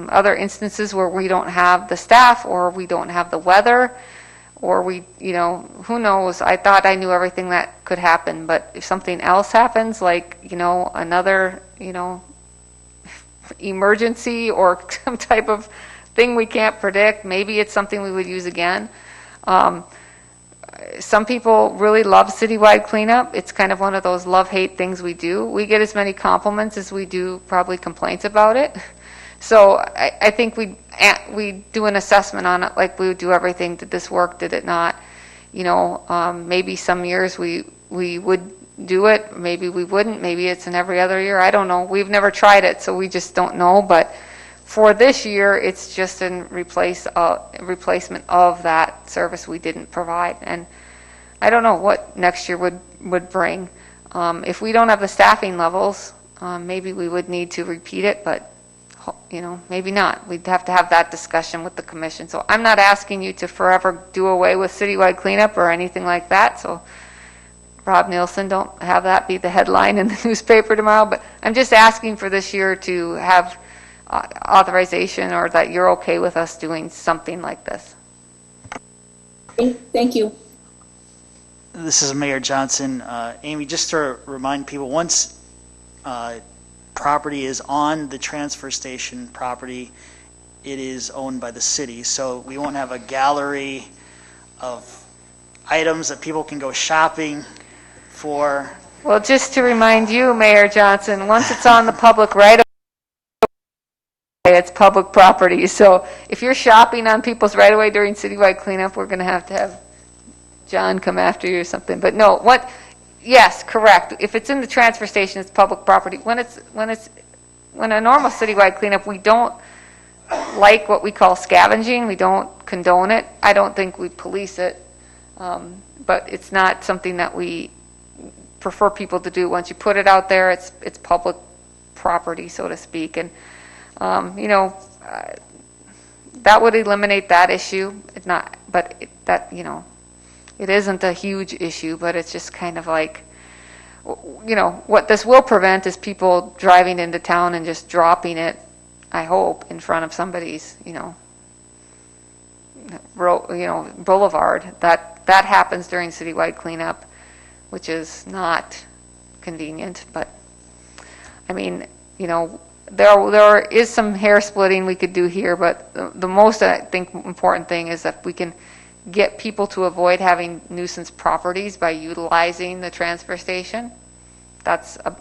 other instances where we don't have the staff or we don't have the weather, or who knows? I thought I knew everything that could happen, but if something else happens, like, another, emergency or some type of thing we can't predict, maybe it's something we would use again. Some people really love citywide cleanup. It's kind of one of those love-hate things we do. We get as many compliments as we do probably complaints about it. So I think we do an assessment on it like we would do everything. Did this work? Did it not? Maybe some years we would do it. Maybe we wouldn't. Maybe it's in every other year. I don't know. We've never tried it, so we just don't know. But for this year, it's just a replacement of that service we didn't provide. And I don't know what next year would bring. If we don't have the staffing levels, maybe we would need to repeat it, but maybe not. We'd have to have that discussion with the commission. So I'm not asking you to forever do away with citywide cleanup or anything like that. So Rob Nielsen, don't have that be the headline in the newspaper tomorrow. But I'm just asking for this year to have authorization or that you're okay with us doing something like this. Thank you. This is Mayor Johnson. Amy, just to remind people, once property is on the transfer station property, it is owned by the city. So we won't have a gallery of items that people can go shopping for. Well, just to remind you, Mayor Johnson, once it's on the public right of way, it's public property. So if you're shopping on people's right of way during citywide cleanup, we're going to have John come after you or something. But no, yes, correct. If it's in the transfer station, it's public property. When a normal citywide cleanup, we don't like what we call scavenging. We don't condone it. I don't think we police it, but it's not something that we prefer people to do. Once you put it out there, it's public property, so to speak, and that would eliminate that issue. It's not, but it isn't a huge issue, but it's just kind of like, what this will prevent is people driving into town and just dropping it, I hope, in front of somebody's, boulevard. That happens during citywide cleanup, which is not convenient. But I mean, there is some hair splitting we could do here, but the most, I think, important thing is that we can get people to avoid having nuisance properties by utilizing the transfer station. That's a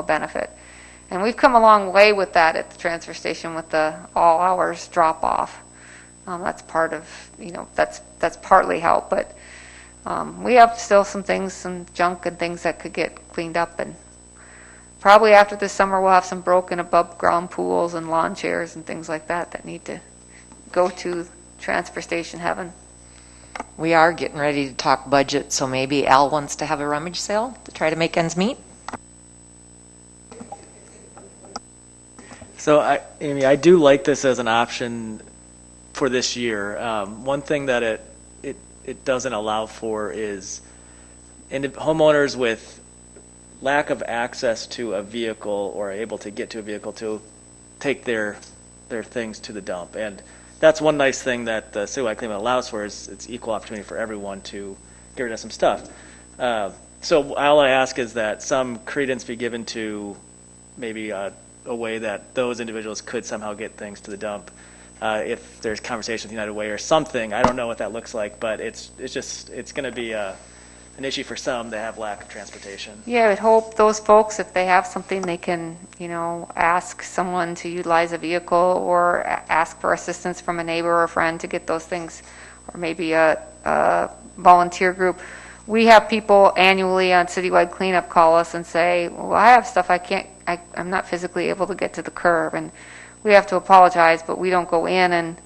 benefit. And we've come a long way with that at the transfer station with the all hours drop off. That's part of, that's partly help, but we have still some things, some junk and things that could get cleaned up, and probably after this summer we'll have some broken above ground pools and lawn chairs and things like that that need to go to transfer station heaven. We are getting ready to talk budget, so maybe Al wants to have a rummage sale to try to make ends meet. So, Amy, I do like this as an option for this year. One thing that it doesn't allow for is homeowners with lack of access to a vehicle or able to get to a vehicle to take their things to the dump. And that's one nice thing that the citywide cleanup allows for, is it's equal opportunity for everyone to get rid of some stuff. So all I ask is that some credence be given to maybe a way that those individuals could somehow get things to the dump. If there's conversation with United Way or something, I don't know what that looks like, but it's going to be an issue for some that have lack of transportation. Yeah, I would hope those folks, if they have something, they can, ask someone to utilize a vehicle or ask for assistance from a neighbor or a friend to get those things, or maybe a volunteer group. We have people annually on citywide cleanup call us and say, well, I have stuff I'm not physically able to get to the curb, and we have to apologize, but we don't go in and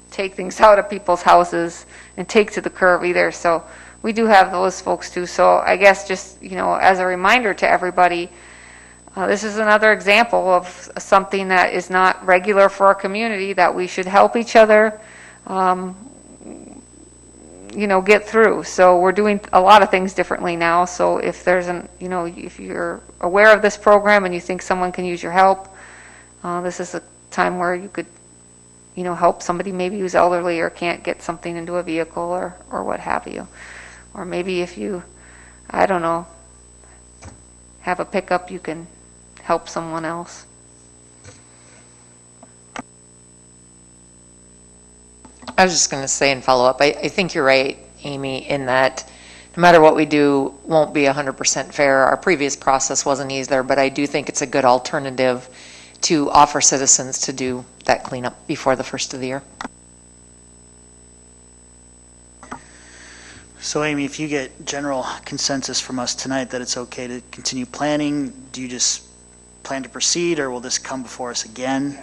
take things out of people's houses and take to the curb either. So we do have those folks too. So I guess just, as a reminder to everybody, this is another example of something that is not regular for our community, that we should help each other, get through. So we're doing a lot of things differently now. So if there's if you're aware of this program and you think someone can use your help, this is a time where you could, help somebody maybe who's elderly or can't get something into a vehicle or what have you. Or maybe if you, I don't know, have a pickup, you can help someone else. I was just going to say and follow up, I think you're right, Amy, in that no matter what we do, won't be 100% fair. Our previous process wasn't either, but I do think it's a good alternative to offer citizens to do that cleanup before the first of the year. So Amy, if you get general consensus from us tonight that it's okay to continue planning, do you just plan to proceed, or will this come before us again?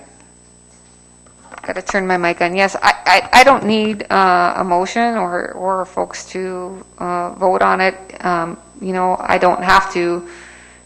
Got to turn my mic on. Yes, I don't need a motion or folks to vote on it. I don't have to.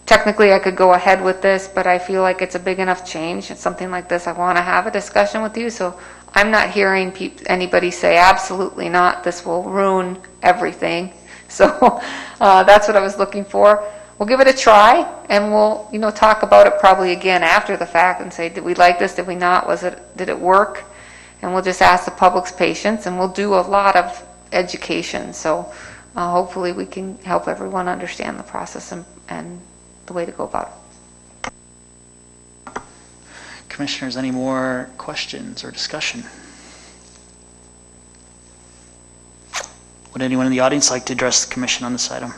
Technically, I could go ahead with this, but I feel like it's a big enough change. It's something like this. I want to have a discussion with you, so I'm not hearing anybody say, absolutely not, this will ruin everything. So that's what I was looking for. We'll give it a try, and we'll, talk about it probably again after the fact and say, did we like this? Did we not? Did it work? And we'll just ask the public's patience, and we'll do a lot of education. So hopefully we can help everyone understand the process and the way to go about it. Commissioners, any more questions or discussion? Would anyone in the audience like to address the commission on this item?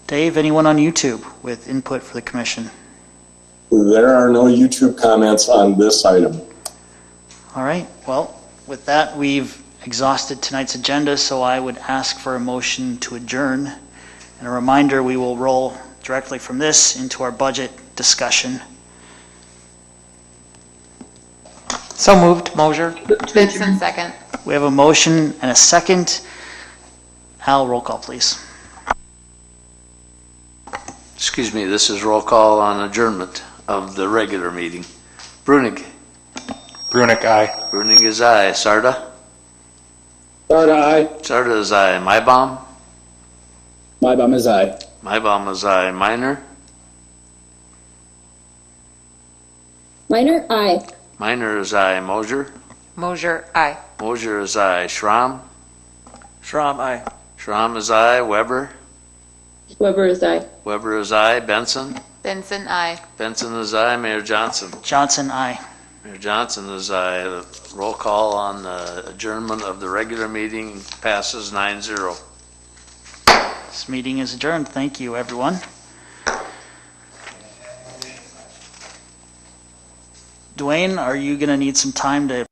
Dave, anyone on YouTube with input for the commission? There are no YouTube comments on this item. All right, well, with that, we've exhausted tonight's agenda, so I would ask for a motion to adjourn. And a reminder, we will roll directly from this into our budget discussion. So moved, Mosier. Benson, second. We have a motion and a second. Al, roll call, please. Excuse me, this is roll call on adjournment of the regular meeting. Brunig. Brunick, aye. Brunig is aye. Sarda? Sarda, aye. Sarda is aye. Mybom? Mybom is aye. Mybom is aye. Minor? Minor, aye. Minor is aye. Mosier? Mosier, aye. Mosier is aye. Schramm? Schramm, aye. Schramm is aye. Weber? Weber is aye. Weber is aye. Benson? Benson, aye. Benson is aye. Mayor Johnson? Johnson, aye. Mayor Johnson, as I roll call on the adjournment of the regular meeting, passes 9-0. This meeting is adjourned. Thank you, everyone. Dwayne, are you going to need some time to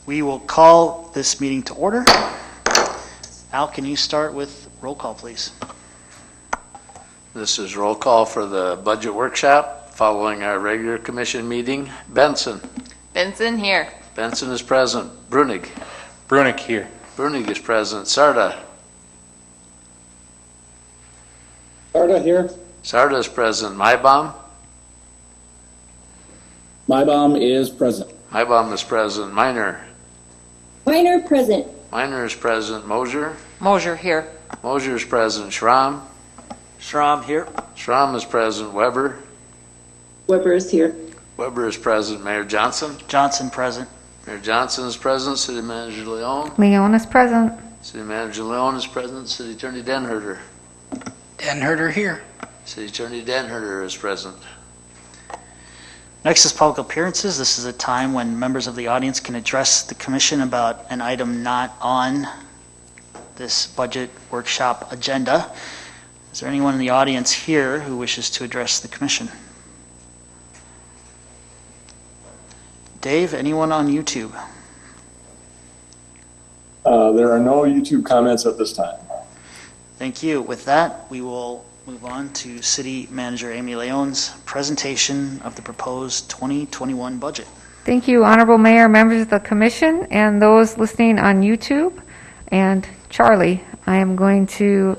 we will call this meeting to order. Al, can you start with roll call, please? This is roll call for the budget workshop following our regular commission meeting. Benson. Benson here. Benson is present. Brunig. Brunig here. Brunig is present. Sarda. Sarda here. Sarda is present. Mybom. Mybom is present. Mybom is present. Minor. Minor present. Minor is present. Mosier. Mosier here. Mosier is present. Schramm. Schramm here. Schramm is present. Weber. Weber is here. Weber is present. Mayor Johnson. Johnson, present. Mayor Johnson is present. City Manager Leone. Leone is present. City Manager Leone is present. City Attorney Denherter. Denherter here. City Attorney Denherter is present. Next is public appearances. This is a time when members of the audience can address the commission about an item not on this budget workshop agenda. Is there anyone in the audience here who wishes to address the commission? Dave, anyone on YouTube? There are no YouTube comments at this time. Thank you. With that, we will move on to City Manager Amy Leone's presentation of the proposed 2021 budget. Thank you, Honorable Mayor, members of the commission, and those listening on YouTube. And Charlie, I am going to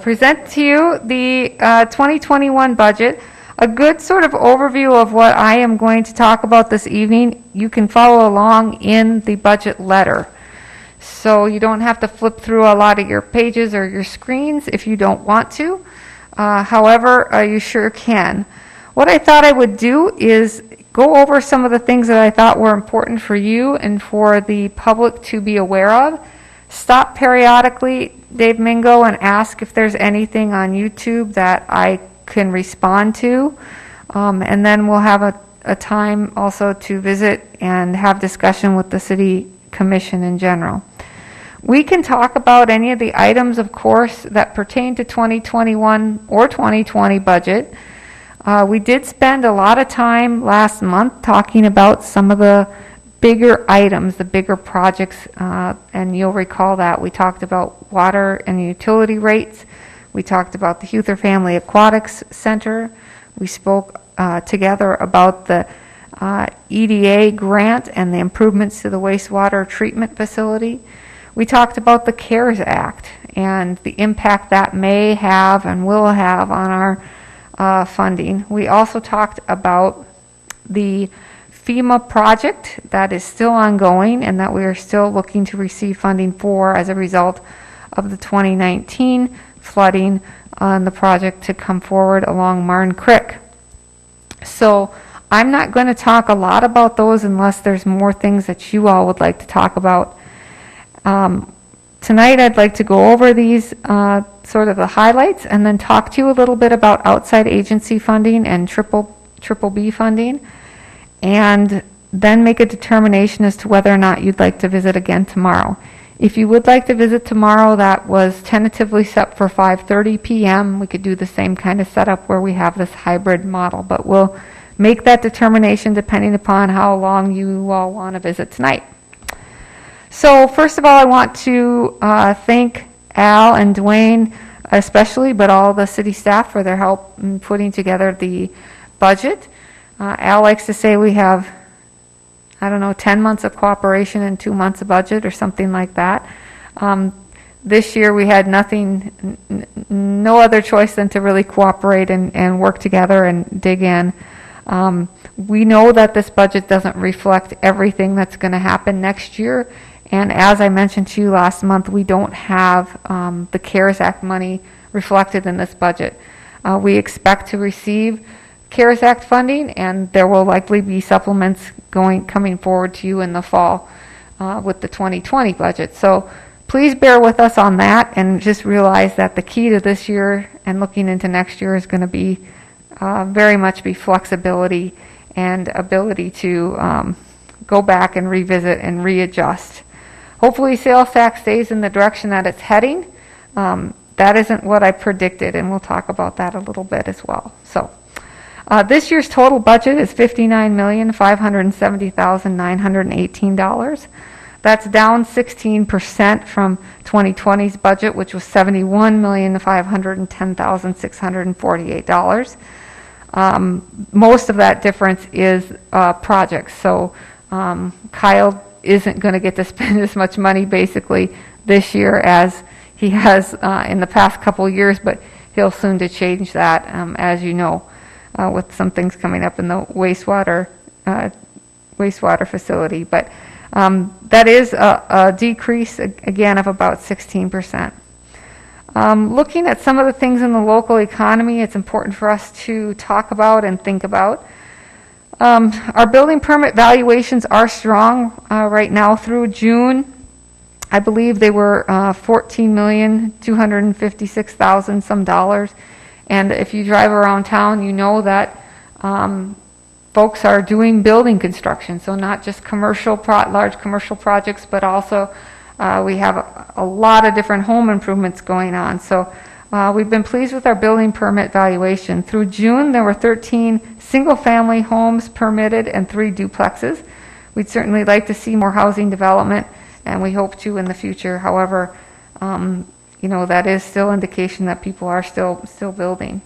present to you the 2021 budget. A good sort of overview of what I am going to talk about this evening. You can follow along in the budget letter. So you don't have to flip through a lot of your pages or your screens if you don't want to. However, you sure can. What I thought I would do is go over some of the things that I thought were important for you and for the public to be aware of. Stop periodically, Dave Mingo, and ask if there's anything on YouTube that I can respond to. And then we'll have a time also to visit and have discussion with the City Commission in general. We can talk about any of the items, of course, that pertain to 2021 or 2020 budget. We did spend a lot of time last month talking about some of the bigger items, the bigger projects, and you'll recall that we talked about water and utility rates. We talked about the Huther Family Aquatics Center. We spoke together about the EDA grant and the improvements to the wastewater treatment facility. We talked about the CARES Act and the impact that may have and will have on our funding. We also talked about the FEMA project that is still ongoing and that we are still looking to receive funding for as a result of the 2019 flooding on the project to come forward along Martin Creek. So I'm not going to talk a lot about those unless there's more things that you all would like to talk about. Tonight I'd like to go over these sort of the highlights and then talk to you a little bit about outside agency funding and triple B funding, and then make a determination as to whether or not you'd like to visit again tomorrow. If you would like to visit tomorrow, that was tentatively set for 5:30 p.m. We could do the same kind of setup where we have this hybrid model, but we'll make that determination depending upon how long you all want to visit tonight. So first of all, I want to thank Al and Dwayne especially, but all the city staff for their help in putting together the budget. Al likes to say we have, 10 months of cooperation and 2 months of budget or something like that. This year we had no other choice than to really cooperate and work together and dig in. We know that this budget doesn't reflect everything that's going to happen next year. And as I mentioned to you last month, we don't have the CARES Act money reflected in this budget. We expect to receive CARES Act funding, and there will likely be supplements coming forward to you in the fall with the 2020 budget. So please bear with us on that and just realize that the key to this year and looking into next year is going to be very much be flexibility and ability to go back and revisit and readjust. Hopefully sales tax stays in the direction that it's heading. That isn't what I predicted, and we'll talk about that a little bit as well. So this year's total budget is $59,570,918. That's down 16% from 2020's budget, which was $71,510,648. Most of that difference is projects. So Kyle isn't going to get to spend as much money basically this year as he has in the past couple of years, but he'll soon to change that, as you know, with some things coming up in the wastewater facility. But That is a decrease, again, of about 16%. Looking at some of the things in the local economy, it's important for us to talk about and think about. Our building permit valuations are strong right now through June. I believe they were $14,256,000 some dollars. And if you drive around town, you know that folks are doing building construction. So not just large commercial projects, but also we have a lot of different home improvements going on. So we've been pleased with our building permit valuation. Through June, there were 13 single-family homes permitted and 3 duplexes. We'd certainly like to see more housing development, and we hope to in the future. However, that is still indication that people are still building.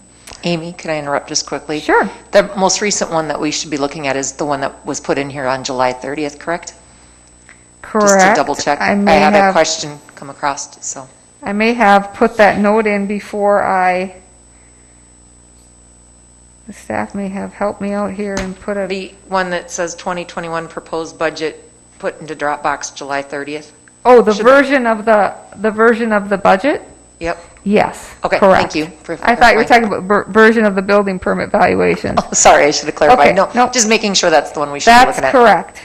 Amy, can I interrupt just quickly? Sure. The most recent one that we should be looking at is the one that was put in here on July 30th, correct? Correct. Just to double check. I had a question come across, so. I may have put that note in before the staff may have helped me out here and put it. The one that says 2021 proposed budget put into Dropbox July 30th? Oh, the version of the budget? Yep. Yes. Okay, correct. thank you. I thought you were talking about version of the building permit valuation. Oh, sorry, I should have clarified. Okay, no, just making sure that's the one we should be looking at. That's correct.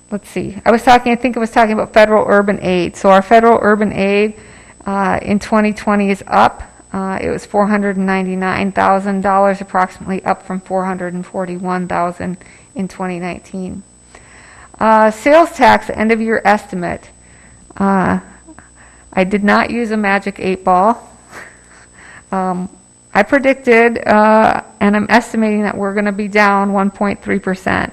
Let's see. I think I was talking about federal urban aid. So our federal urban aid in 2020 is up. It was $499,000 approximately, up from $441,000 in 2019. Sales tax end of year estimate. I did not use a magic 8-ball. I predicted, and I'm estimating that we're going to be down 1.3%.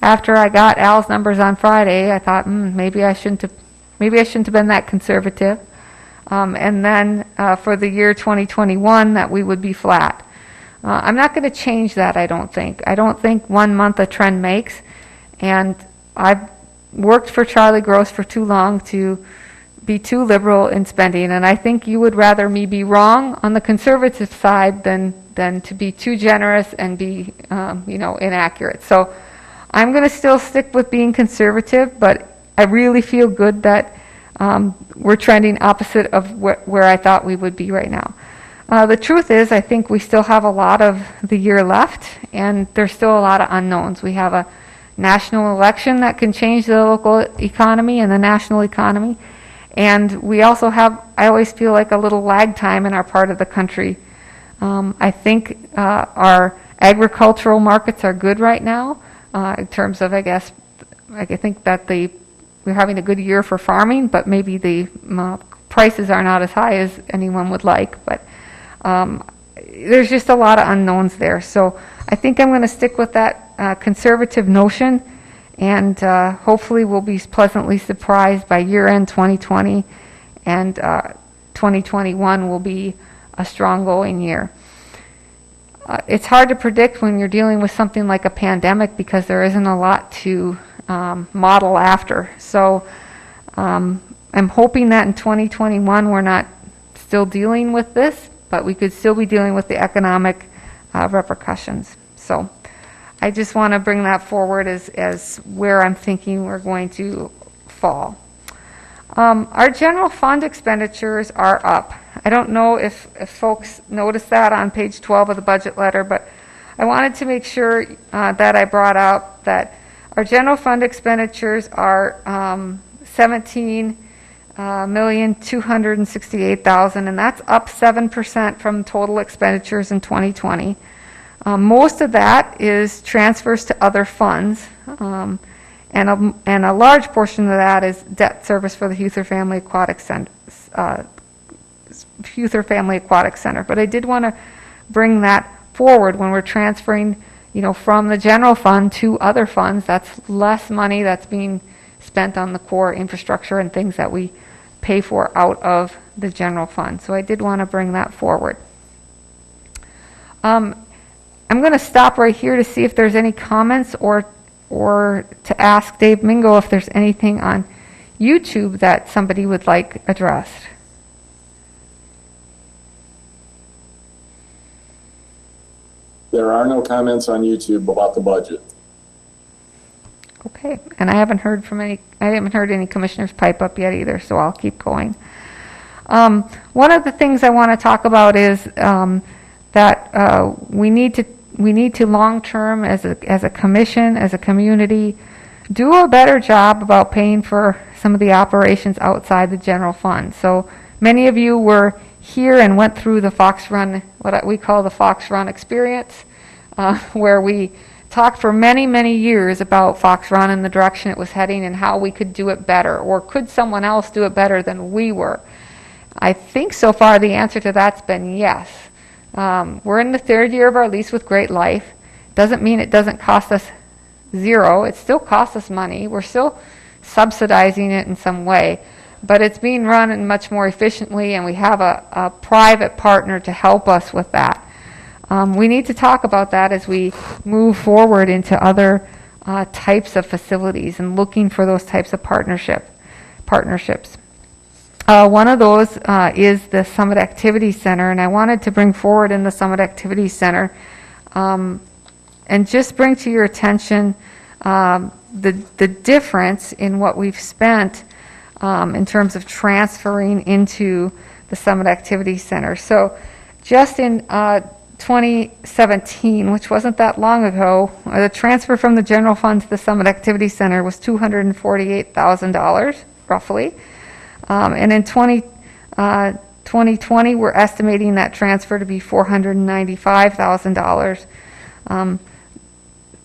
After I got Al's numbers on Friday, I thought maybe I shouldn't have been that conservative. And then for the year 2021, that we would be flat. I'm not going to change that. I don't think 1 month a trend makes, and I've worked for Charlie Gross for too long to be too liberal in spending, and I think you would rather me be wrong on the conservative side than to be too generous and be inaccurate. So I'm going to still stick with being conservative, but I really feel good that we're trending opposite of where I thought we would be right now. The truth is, I think we still have a lot of the year left, and there's still a lot of unknowns. We have a national election that can change the local economy and the national economy. And we also have, I always feel like, a little lag time in our part of the country. I think our agricultural markets are good right now in terms of, I think that we're having a good year for farming, but maybe the prices are not as high as anyone would like. But there's just a lot of unknowns there. So I think I'm going to stick with that conservative notion, and hopefully we'll be pleasantly surprised by year-end 2020, and 2021 will be a strong going year. It's hard to predict when you're dealing with something like a pandemic because there isn't a lot to model after. So I'm hoping that in 2021 we're not still dealing with this, but we could still be dealing with the economic repercussions. So I just want to bring that forward as where I'm thinking we're going to fall. Our general fund expenditures are up. I don't know if folks noticed that on page 12 of the budget letter, but I wanted to make sure that I brought out that our general fund expenditures are $17,268,000, and that's up 7% from total expenditures in 2020. Most of that is transfers to other funds, and a large portion of that is debt service for the Huether Family Aquatic Center. But I did want to bring that forward when we're transferring, from the general fund to other funds. That's less money that's being spent on the core infrastructure and things that we pay for out of the general fund. So I did want to bring that forward. I'm going to stop right here to see if there's any comments or to ask Dave Mingo if there's anything on YouTube that somebody would like addressed. There are no comments on YouTube about the budget. Okay, and I haven't heard any commissioners pipe up yet either, so I'll keep going. One of the things I want to talk about is that we need to long-term as a commission, as a community, do a better job about paying for some of the operations outside the general fund. So many of you were here and went through the Fox Run, what we call the Fox Run experience, where we talked for many, many years about Fox Run and the direction it was heading and how we could do it better, or could someone else do it better than we were. I think so far the answer to that's been yes. We're in the third year of our lease with Great Life. Doesn't mean it doesn't cost us zero. It still costs us money. We're still subsidizing it in some way, but it's being run much more efficiently, and we have a private partner to help us with that. We need to talk about that as we move forward into other types of facilities and looking for those types of partnerships. One of those is the Summit Activity Center, and I wanted to bring forward in the Summit Activity Center and just bring to your attention the difference in what we've spent in terms of transferring into the Summit Activity Center. So just in 2017, which wasn't that long ago, the transfer from the general fund to the Summit Activity Center was $248,000 roughly. And in 2020, we're estimating that transfer to be $495,000.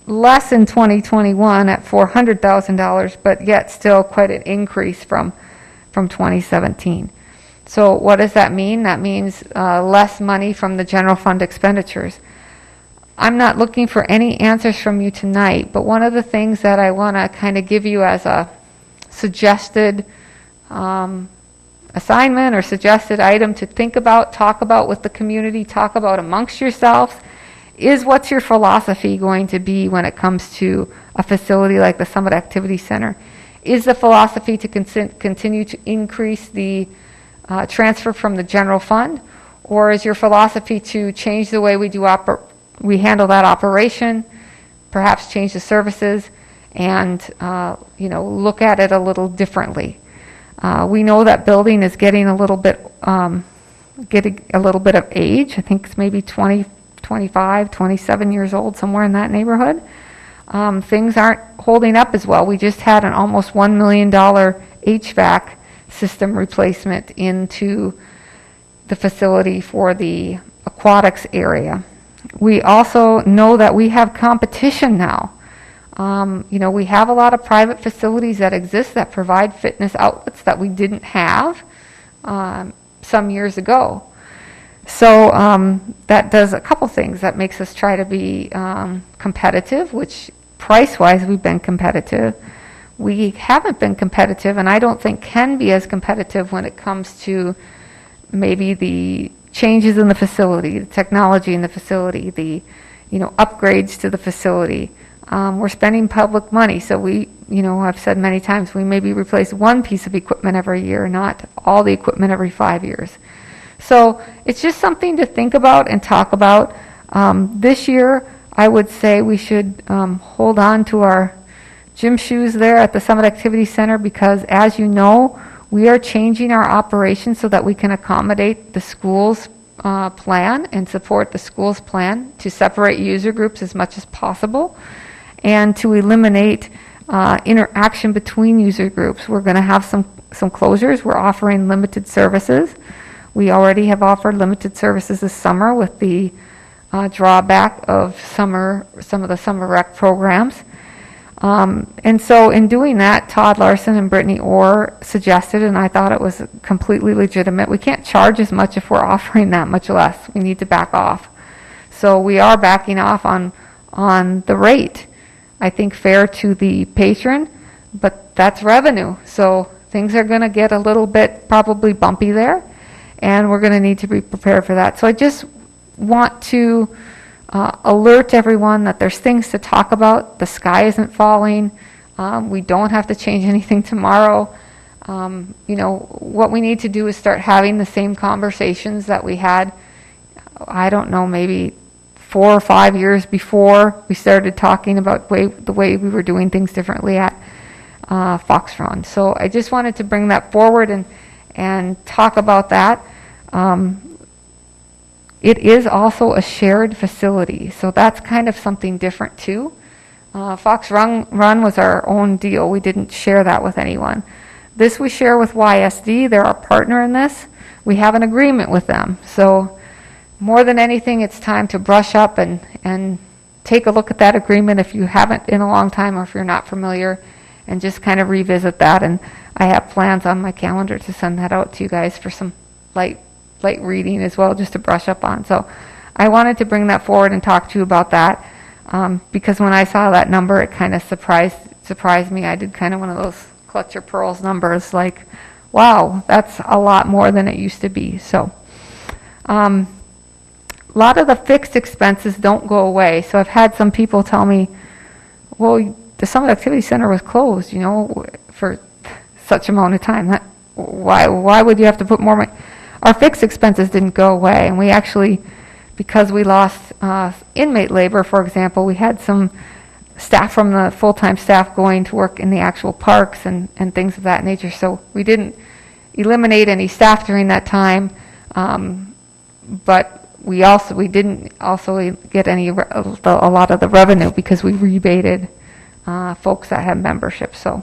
Less in 2021 at $400,000, but yet still quite an increase from 2017. So what does that mean? That means less money from the general fund expenditures. I'm not looking for any answers from you tonight, but one of the things that I want to kind of give you as a suggested assignment or suggested item to think about, talk about with the community, talk about amongst yourselves, is what's your philosophy going to be when it comes to a facility like the Summit Activity Center? Is the philosophy to continue to increase the transfer from the general fund, or is your philosophy to change the way we handle that operation, perhaps change the services, and look at it a little differently? We know that building is getting a little bit of age. I think it's maybe 25, 27 years old, somewhere in that neighborhood. Things aren't holding up as well. We just had an almost $1 million HVAC system replacement into the facility for the aquatics area. We also know that we have competition now. We have a lot of private facilities that exist that provide fitness outlets that we didn't have some years ago. So that does a couple things. That makes us try to be competitive, which price-wise we've been competitive. We haven't been competitive, and I don't think can be as competitive when it comes to maybe the changes in the facility, the technology in the facility, the upgrades to the facility. We're spending public money, so I've said many times, we maybe replace one piece of equipment every year, not all the equipment every 5 years. So it's just something to think about and talk about. This year, I would say we should hold on to our gym shoes there at the Summit Activity Center, because as you know, we are changing our operations so that we can accommodate the school's plan and support the school's plan to separate user groups as much as possible and to eliminate interaction between user groups. We're going to have some closures. We're offering limited services. We already have offered limited services this summer with the drawback of some of the summer rec programs. And so in doing that, Todd Larson and Brittany Orr suggested, and I thought it was completely legitimate, we can't charge as much if we're offering that much less. We need to back off. So we are backing off on the rate. I think fair to the patron, but that's revenue. So things are going to get a little bit probably bumpy there, and we're going to need to be prepared for that. So I just want to alert everyone that there's things to talk about. The sky isn't falling. We don't have to change anything tomorrow. What we need to do is start having the same conversations that we had, I don't know, maybe 4 or 5 years before we started talking about the way we were doing things differently at Fox Run. So I just wanted to bring that forward and talk about that. It is also a shared facility, so that's kind of something different too. Fox Run was our own deal. We didn't share that with anyone. This we share with YSD. They're our partner in this. We have an agreement with them. So more than anything, it's time to brush up and take a look at that agreement if you haven't in a long time, or if you're not familiar, and just kind of revisit that. And I have plans on my calendar to send that out to you guys for some light reading as well, just to brush up on. So I wanted to bring that forward and talk to you about that, because when I saw that number, it kind of surprised me. I did kind of one of those clutch your pearls numbers, like, wow, that's a lot more than it used to be. So a lot of the fixed expenses don't go away. So I've had some people tell me, well, the Summit Activity Center was closed, for such amount of time. Why would you have to put more money? Our fixed expenses didn't go away, and we actually, because we lost inmate labor, for example, we had some staff from the full-time staff going to work in the actual parks and things of that nature. So we didn't eliminate any staff during that time, but we didn't also get a lot of the revenue because we rebated folks that had membership. So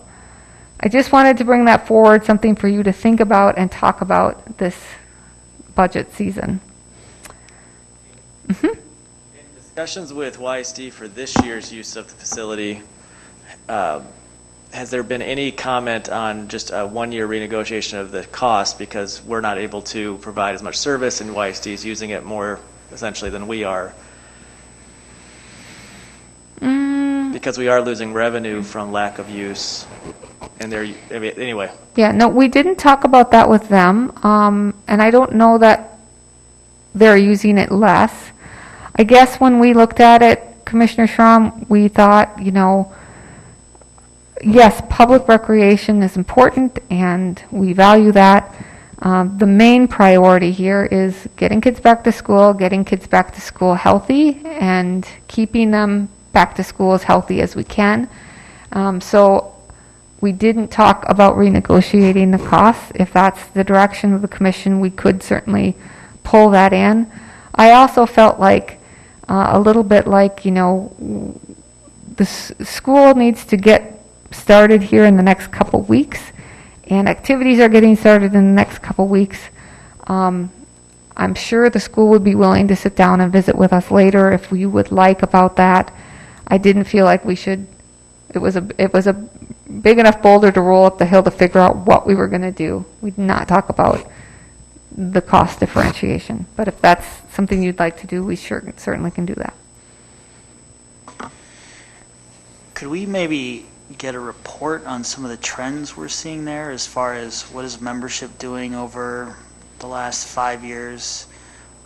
I just wanted to bring that forward, something for you to think about and talk about this budget season. In discussions with YSD for this year's use of the facility, has there been any comment on just a one-year renegotiation of the cost, because we're not able to provide as much service and YSD is using it more essentially than we are? Because we are losing revenue from lack of use. And anyway. Yeah, no, we didn't talk about that with them, and I don't know that they're using it less. I guess when we looked at it, Commissioner Schramm, we thought, yes, public recreation is important, and we value that. The main priority here is getting kids back to school healthy, and keeping them back to school as healthy as we can. So we didn't talk about renegotiating the costs. If that's the direction of the commission, we could certainly pull that in. I also felt like a little bit like, the school needs to get started here in the next couple weeks, and activities are getting started in the next couple weeks. I'm sure the school would be willing to sit down and visit with us later if you would like about that. I didn't feel like we should. It was a big enough boulder to roll up the hill to figure out what we were going to do. We did not talk about the cost differentiation. But if that's something you'd like to do, we certainly can do that. Could we maybe get a report on some of the trends we're seeing there, as far as what is membership doing over the last 5 years?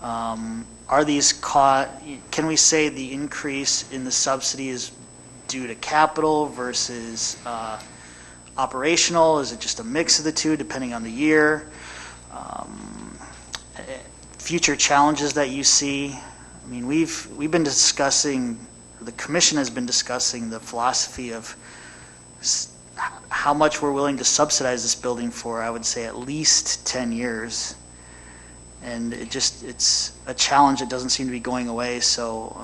Are these can we say the increase in the subsidy is due to capital versus operational? Is it just a mix of the two depending on the year? Future challenges that you see? I mean, we've been discussing, the commission has been discussing the philosophy of how much we're willing to subsidize this building for, I would say, at least 10 years. And it's a challenge that doesn't seem to be going away. So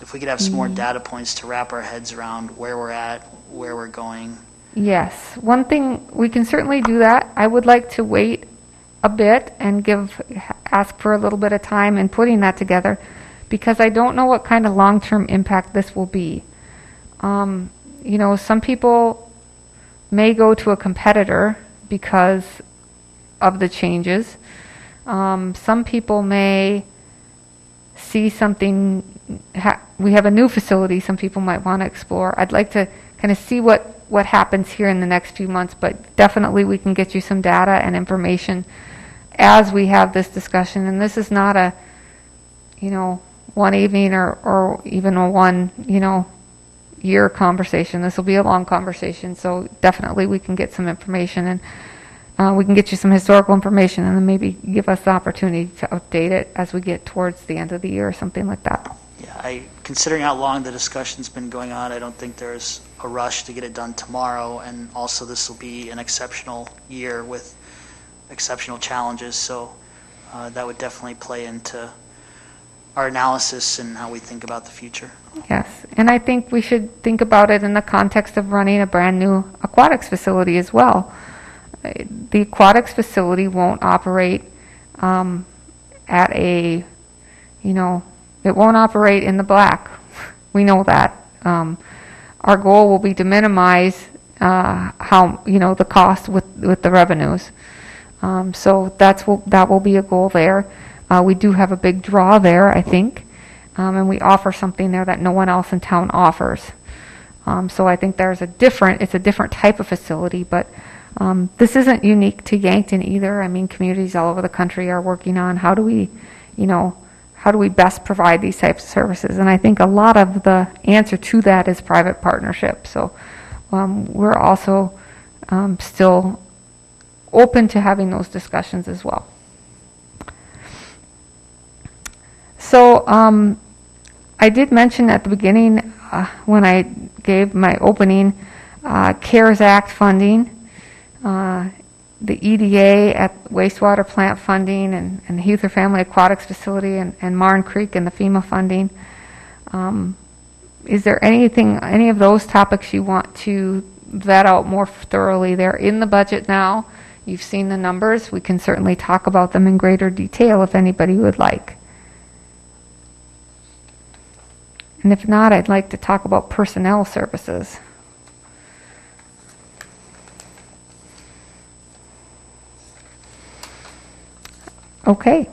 if we could have some more data points to wrap our heads around where we're at, where we're going. Yes, one thing, we can certainly do that. I would like to wait a bit and ask for a little bit of time in putting that together, because I don't know what kind of long-term impact this will be. Some people may go to a competitor because of the changes. Some people may see something, we have a new facility some people might want to explore. I'd like to kind of see what happens here in the next few months, but definitely we can get you some data and information as we have this discussion. And this is not a, one evening or even a one, year conversation. This will be a long conversation, so definitely we can get some information. And we can get you some historical information and then maybe give us the opportunity to update it as we get towards the end of the year or something like that. Yeah, considering how long the discussion's been going on, I don't think there's a rush to get it done tomorrow, and also this will be an exceptional year with exceptional challenges, so that would definitely play into our analysis and how we think about the future. Yes, and I think we should think about it in the context of running a brand new aquatics facility as well. The aquatics facility won't operate at a, it won't operate in the black. We know that. Our goal will be to minimize how, the cost with the revenues. So that will be a goal there. We do have a big draw there, I think, and we offer something there that no one else in town offers. So I think it's a different type of facility, but this isn't unique to Yankton either. I mean, communities all over the country are working on how do we best provide these types of services? And I think a lot of the answer to that is private partnership. So we're also still open to having those discussions as well. So I did mention at the beginning when I gave my opening CARES Act funding, the EDA at wastewater plant funding, and the Heather Family Aquatics Facility, and Marne Creek and the FEMA funding. Is there any of those topics you want to vet out more thoroughly? They're in the budget now. You've seen the numbers. We can certainly talk about them in greater detail if anybody would like. And if not, I'd like to talk about personnel services. Okay.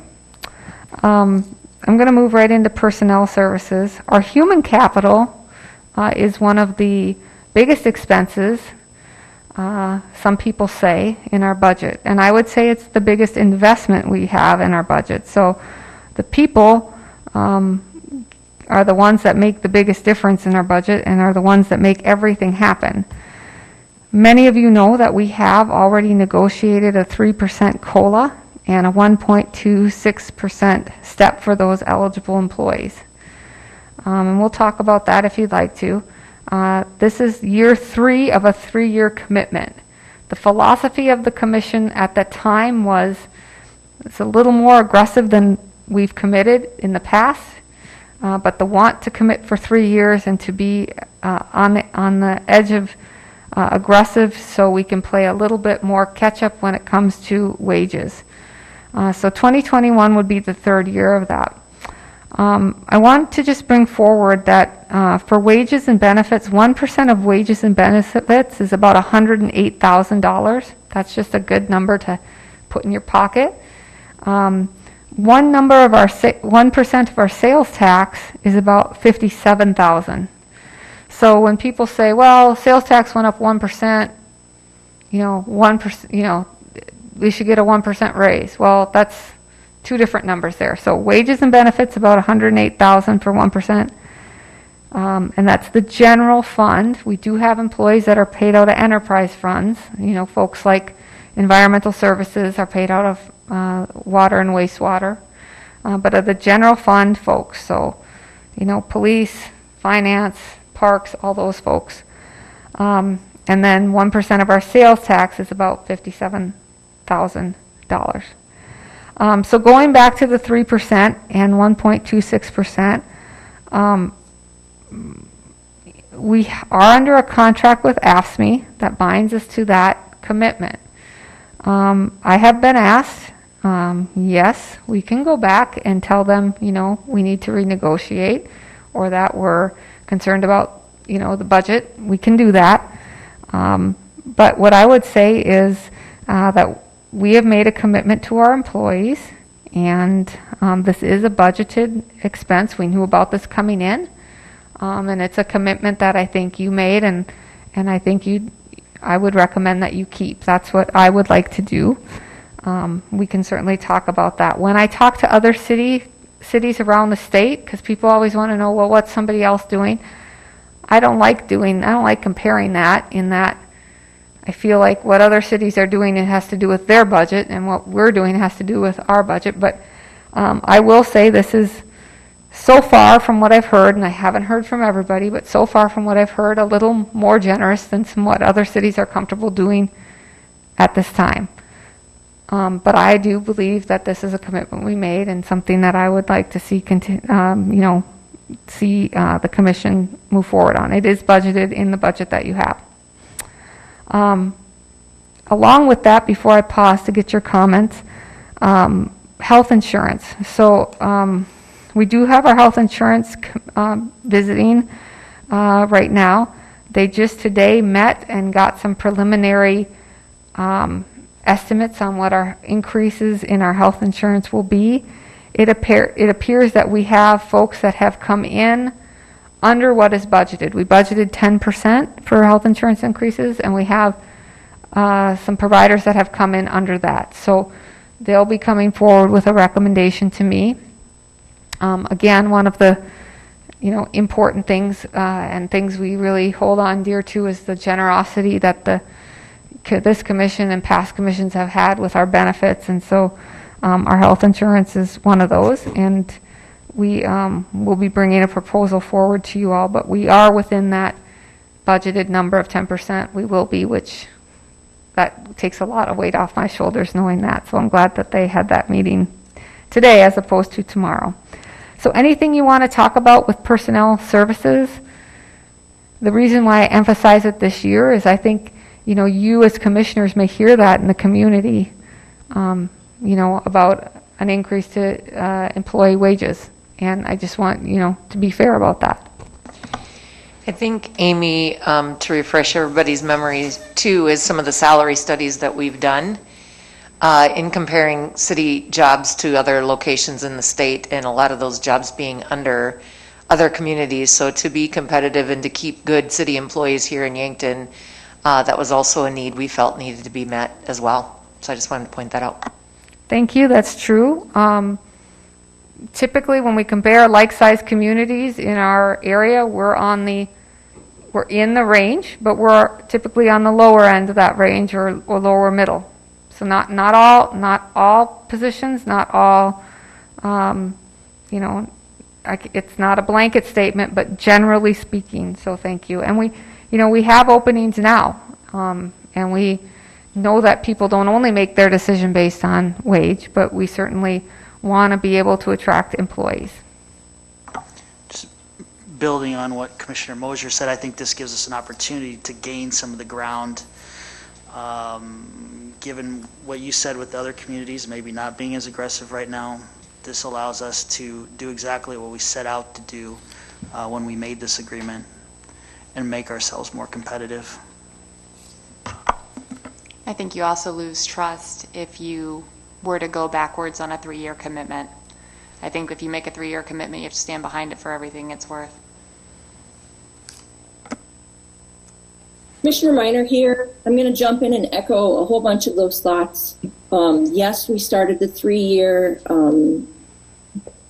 I'm going to move right into personnel services. Our human capital is one of the biggest expenses, some people say, in our budget. And I would say it's the biggest investment we have in our budget. So the people are the ones that make the biggest difference in our budget and are the ones that make everything happen. Many of you know that we have already negotiated a 3% COLA and a 1.26% step for those eligible employees. And we'll talk about that if you'd like to. This is year 3 of a 3-year commitment. The philosophy of the commission at that time was it's a little more aggressive than we've committed in the past, but the want to commit for 3 years and to be on the edge of aggressive so we can play a little bit more catch up when it comes to wages. So 2021 would be the 3rd year of that. I want to just bring forward that for wages and benefits, 1% of wages and benefits is about $108,000. That's just a good number to put in your pocket. 1% of our sales tax is about $57,000. So when people say, well, sales tax went up 1%, 1%, we should get a 1% raise. Well, that's 2 different numbers there. So wages and benefits, about $108,000 for 1%. And that's the general fund. We do have employees that are paid out of enterprise funds. Folks like environmental services are paid out of water and wastewater. But of the general fund folks, so, police, finance, parks, all those folks. And then 1% of our sales tax is about $57,000. So going back to the 3% and 1.26%, we are under a contract with AFSCME that binds us to that commitment. I have been asked, yes, we can go back and tell them, we need to renegotiate, or that we're concerned about, the budget. We can do that. But what I would say is that we have made a commitment to our employees, and this is a budgeted expense. We knew about this coming in, and it's a commitment that I think you made, and I think I would recommend that you keep. That's what I would like to do. We can certainly talk about that. When I talk to other cities around the state, because people always want to know, well, what's somebody else doing? I don't like comparing that, in that I feel like what other cities are doing, it has to do with their budget, and what we're doing has to do with our budget. But I will say this is, so far from what I've heard, and I haven't heard from everybody, but so far from what I've heard, a little more generous than some what other cities are comfortable doing at this time. But I do believe that this is a commitment we made and something that I would like to see the commission move forward on. It is budgeted in the budget that you have. Along with that, before I pause to get your comments, health insurance. So we do have our health insurance visiting right now. They just today met and got some preliminary estimates on what our increases in our health insurance will be. It appears that we have folks that have come in under what is budgeted. We budgeted 10% for health insurance increases, and we have some providers that have come in under that. So they'll be coming forward with a recommendation to me. Again, one of the important things and things we really hold on dear to is the generosity that this commission and past commissions have had with our benefits, and so our health insurance is one of those, and we will be bringing a proposal forward to you all, but we are within that budgeted number of 10%. We will be, which that takes a lot of weight off my shoulders knowing that, so I'm glad that they had that meeting today as opposed to tomorrow. So anything you want to talk about with personnel services, the reason why I emphasize it this year is I think, you as commissioners may hear that in the community, about an increase to employee wages. And I just want, to be fair about that. I think, Amy, to refresh everybody's memories too, is some of the salary studies that we've done in comparing city jobs to other locations in the state, and a lot of those jobs being under other communities. So to be competitive and to keep good city employees here in Yankton, that was also a need we felt needed to be met as well. So I just wanted to point that out. Thank you. That's true. Typically, when we compare like-sized communities in our area, we're in the range, but we're typically on the lower end of that range or lower middle. So not all positions, not all. It's not a blanket statement, but generally speaking. So thank you. And we have openings now, and we know that people don't only make their decision based on wage, but we certainly want to be able to attract employees. Just building on what Commissioner Mosier said, I think this gives us an opportunity to gain some of the ground, given what you said with the other communities, maybe not being as aggressive right now. This allows us to do exactly what we set out to do when we made this agreement and make ourselves more competitive. I think you also lose trust if you were to go backwards on a 3-year commitment. I think if you make a 3-year commitment, you have to stand behind it for everything it's worth. Commissioner Minor here. I'm going to jump in and echo a whole bunch of those thoughts. Yes, we started the 3-year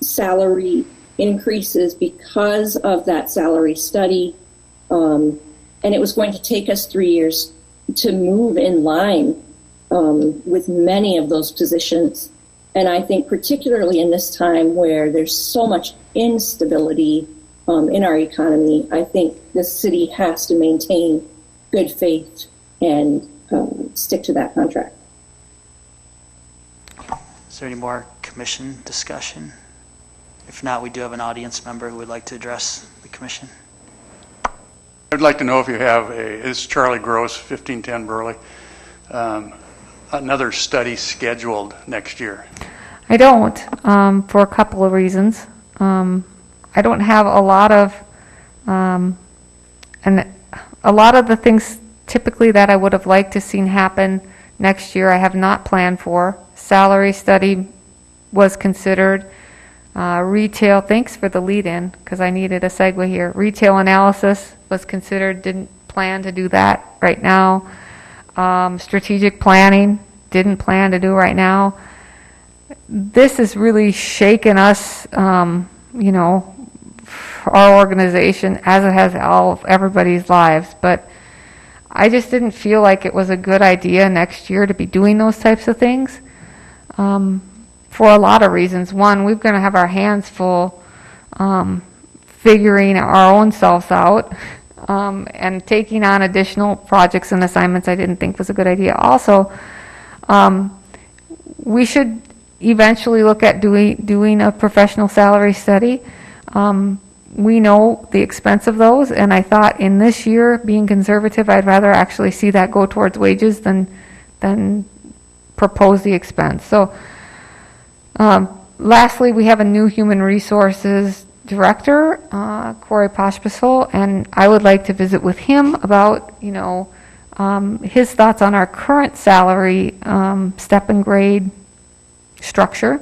salary increases because of that salary study, and it was going to take us 3 years to move in line with many of those positions. And I think particularly in this time where there's so much instability in our economy, I think the city has to maintain good faith and stick to that contract. Is there any more commission discussion? If not, we do have an audience member who would like to address the commission. I'd like to know if you have it's Charlie Gross, 1510 Burley, another study scheduled next year. I don't, for a couple of reasons. I don't have a lot of, and a lot of the things typically that I would have liked to seen happen next year, I have not planned for. Salary study was considered. Retail, thanks for the lead-in, because I needed a segue here. Retail analysis was considered, didn't plan to do that right now. Strategic planning, didn't plan to do right now. This has really shaken us, our organization, as it has all of everybody's lives. But I just didn't feel like it was a good idea next year to be doing those types of things for a lot of reasons. One, we're going to have our hands full figuring our own selves out and taking on additional projects and assignments I didn't think was a good idea. Also, we should eventually look at doing a professional salary study. We know the expense of those, and I thought in this year, being conservative, I'd rather actually see that go towards wages than propose the expense. So lastly, we have a new human resources director, Corey Poshpishol, and I would like to visit with him about, his thoughts on our current salary step and grade structure,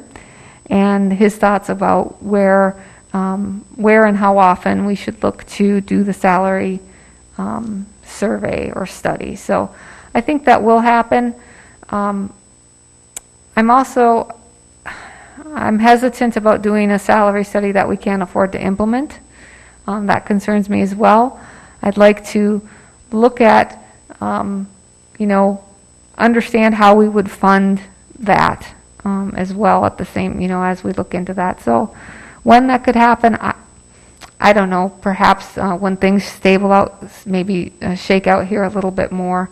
and his thoughts about where and how often we should look to do the salary survey or study. So I think that will happen. I'm hesitant about doing a salary study that we can't afford to implement. That concerns me as well. I'd like to look at, understand how we would fund that as well at the same, as we look into that. So when that could happen, I don't know, perhaps when things stable out, maybe shake out here a little bit more.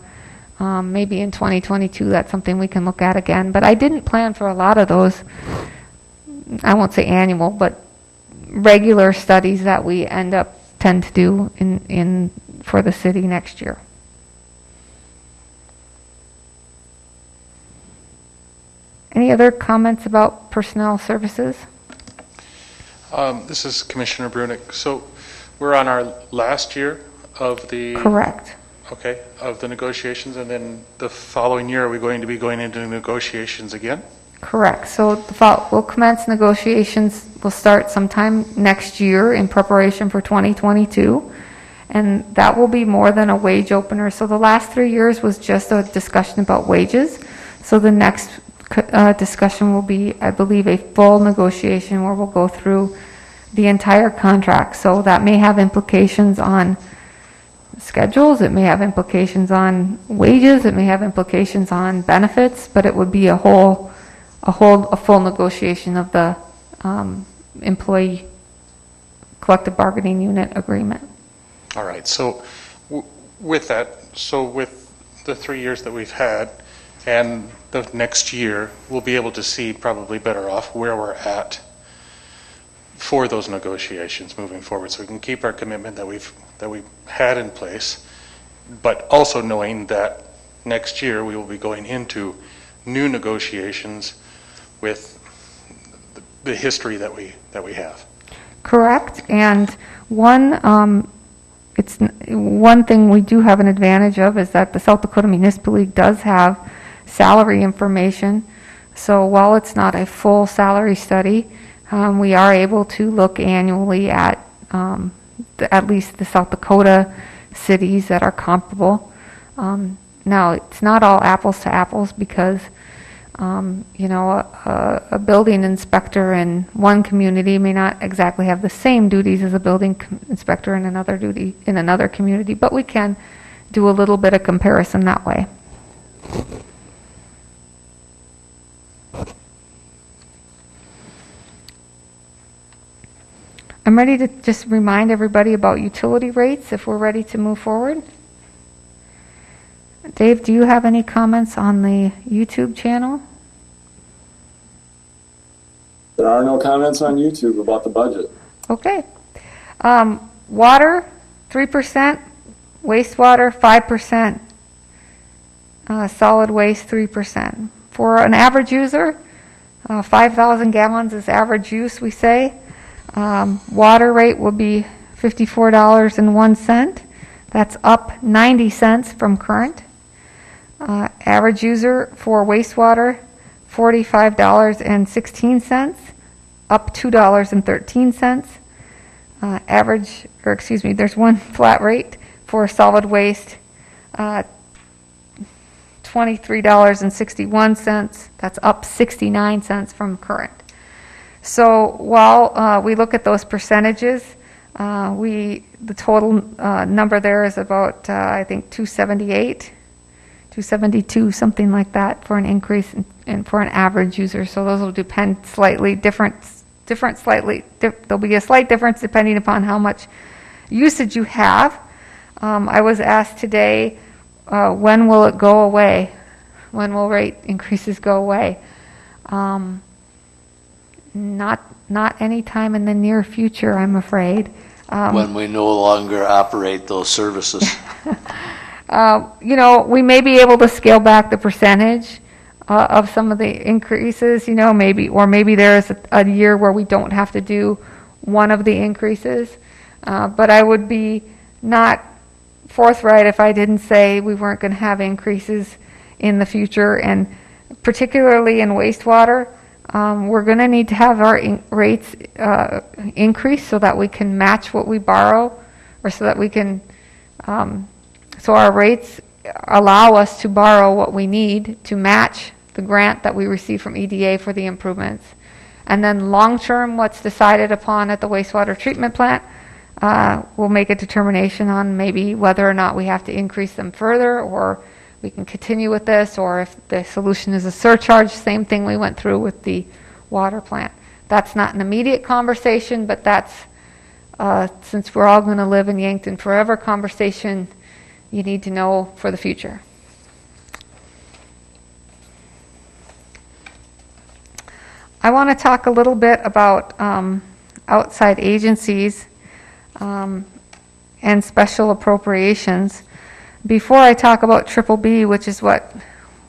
Maybe in 2022, that's something we can look at again. But I didn't plan for a lot of those, I won't say annual, but regular studies that we tend to do for the city next year. Any other comments about personnel services? This is Commissioner Brunick. So we're on our last year of the... Correct. Okay, of the negotiations, and then the following year, are we going to be going into negotiations again? Correct. So we'll commence negotiations. We'll start sometime next year in preparation for 2022, and that will be more than a wage opener. So the last 3 years was just a discussion about wages. So the next discussion will be, I believe, a full negotiation where we'll go through the entire contract. So that may have implications on schedules, it may have implications on wages, it may have implications on benefits, but it would be a full negotiation of the employee collective bargaining unit agreement. All right, so with the 3 years that we've had and the next year, we'll be able to see probably better off where we're at for those negotiations moving forward, so we can keep our commitment that we've had in place, but also knowing that next year we will be going into new negotiations with the history that we have. Correct. And one thing we do have an advantage of is that the South Dakota Municipal League does have salary information. So while it's not a full salary study, we are able to look annually at least the South Dakota cities that are comparable. Now, it's not all apples to apples because, a building inspector in one community may not exactly have the same duties as a building inspector in another community, but we can do a little bit of comparison that way. I'm ready to just remind everybody about utility rates if we're ready to move forward. Dave, do you have any comments on the YouTube channel? There are no comments on YouTube about the budget. Okay. Water, 3%, wastewater, 5%, solid waste, 3%. For an average user, 5,000 gallons is average use, we say. Water rate will be $54.01. That's up 90 cents from current. Average user for wastewater, $45.16, up $2.13. There's one flat rate for solid waste, $23.61. That's up 69 cents from current. So while we look at those percentages, The total number there is about, I think, 272, something like that, for an increase for an average user. So those will depend slightly, there'll be a slight difference depending upon how much usage you have. I was asked today, when will it go away? When will rate increases go away? Not any time in the near future, I'm afraid. When we no longer operate those services. We may be able to scale back the percentage of some of the increases, maybe there's a year where we don't have to do one of the increases. But I would be not forthright if I didn't say we weren't going to have increases in the future, and particularly in wastewater. We're going to need to have our rates increase so that we can match what we borrow, or so that we can, so our rates allow us to borrow what we need to match the grant that we receive from EDA for the improvements. And then long-term, what's decided upon at the wastewater treatment plant, we'll make a determination on maybe whether or not we have to increase them further, or we can continue with this, or if the solution is a surcharge, same thing we went through with the water plant. That's not an immediate conversation, but that's, since we're all going to live in Yankton forever, conversation you need to know for the future. I want to talk a little bit about outside agencies and special appropriations. Before I talk about Triple B, which is what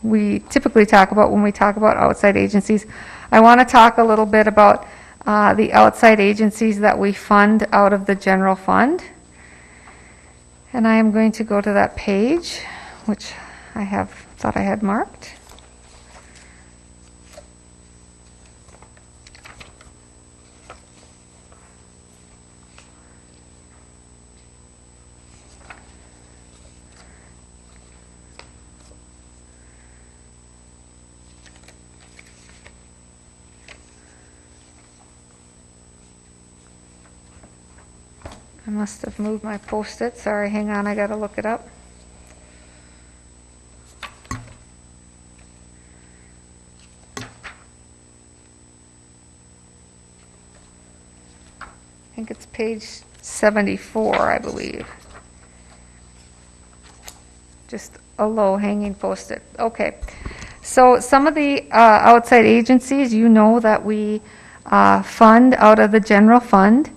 we typically talk about when we talk about outside agencies, I want to talk a little bit about the outside agencies that we fund out of the general fund. And I am going to go to that page, which I thought I had marked. I must have moved my Post-it. Sorry, hang on, I gotta look it up. I think it's page 74, I believe. Just a low-hanging Post-it. Okay. So some of the outside agencies, that we fund out of the general fund.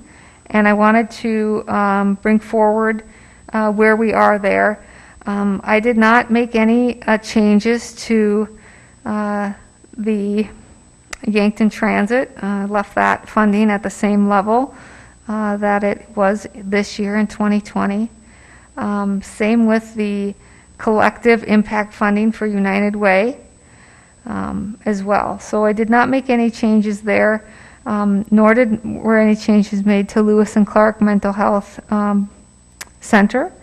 And I wanted to bring forward where we are there. I did not make any changes to the Yankton Transit. Left that funding at the same level that it was this year in 2020. Same with the collective impact funding for United Way as well. So I did not make any changes there. Nor were any changes made to Lewis and Clark Mental Health Center.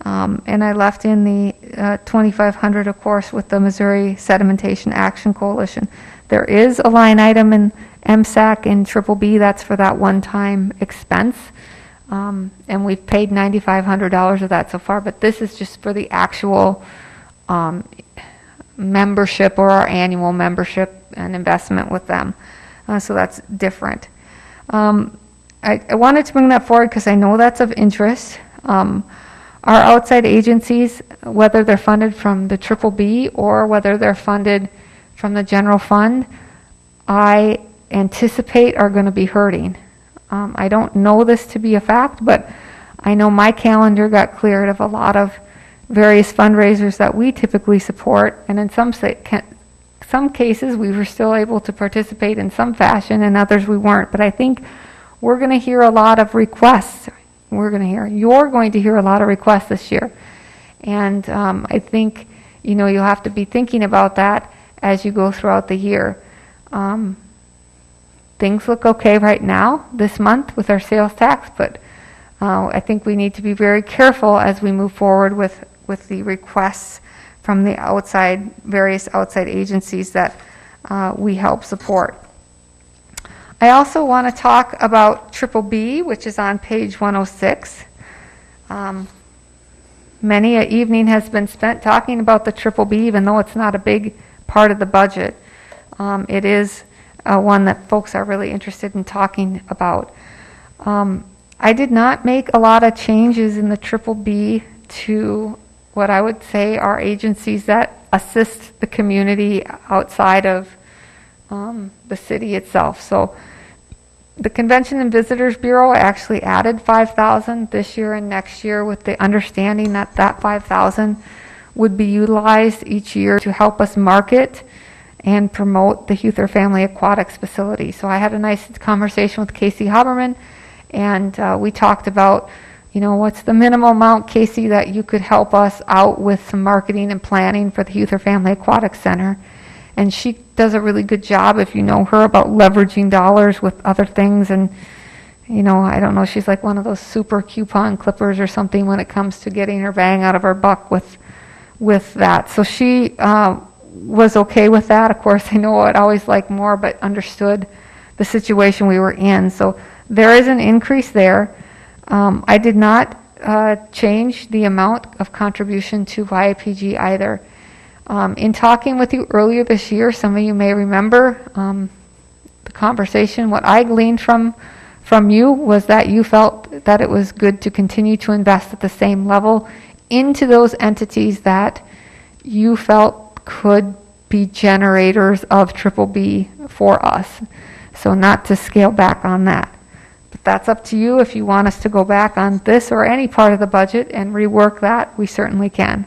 And I left in the $2,500, of course, with the Missouri Sedimentation Action Coalition. There is a line item in MSAC and Triple B that's for that one-time expense. And we've paid $9,500 of that so far, but this is just for the actual membership, or our annual membership and investment with them. So that's different. I wanted to bring that forward because I know that's of interest. Our outside agencies, whether they're funded from the Triple B or whether they're funded from the general fund, I anticipate are going to be hurting. I don't know this to be a fact, but I know my calendar got cleared of a lot of various fundraisers that we typically support, and in some cases we were still able to participate in some fashion, and others we weren't. But I think we're going to hear a lot of requests. You're going to hear a lot of requests this year. And I think, you'll have to be thinking about that as you go throughout the year. Things look okay right now, this month, with our sales tax, but I think we need to be very careful as we move forward with the requests from the various outside agencies that we help support. I also want to talk about Triple B, which is on page 106. Many an evening has been spent talking about the Triple B, even though it's not a big part of the budget. It is one that folks are really interested in talking about. I did not make a lot of changes in the Triple B to what I would say are agencies that assist the community outside of the city itself. So the Convention and Visitors Bureau actually added $5,000 this year and next year, with the understanding that that $5,000 would be utilized each year to help us market and promote the Youth or Family Aquatics facility. So I had a nice conversation with Casey Haberman, and we talked about, you know, what's the minimum amount, Casey, that you could help us out with some marketing and planning for the Youth or Family Aquatics Center. And she does a really good job, if you know her, about leveraging dollars with other things. And, you know, I don't know, she's like one of those super coupon clippers or something when it comes to getting her bang out of her buck with that. So she was okay with that. Of course, I know I'd always like more, but understood the situation we were in. So there is an increase there. I did not change the amount of contribution to YAPG either. In talking with you earlier this year, some of you may remember the conversation. What I gleaned from you was that you felt that it was good to continue to invest at the same level into those entities that you felt could be generators of Triple B for us. So not to scale back on that. But that's up to you. If you want us to go back on this or any part of the budget and rework that, we certainly can.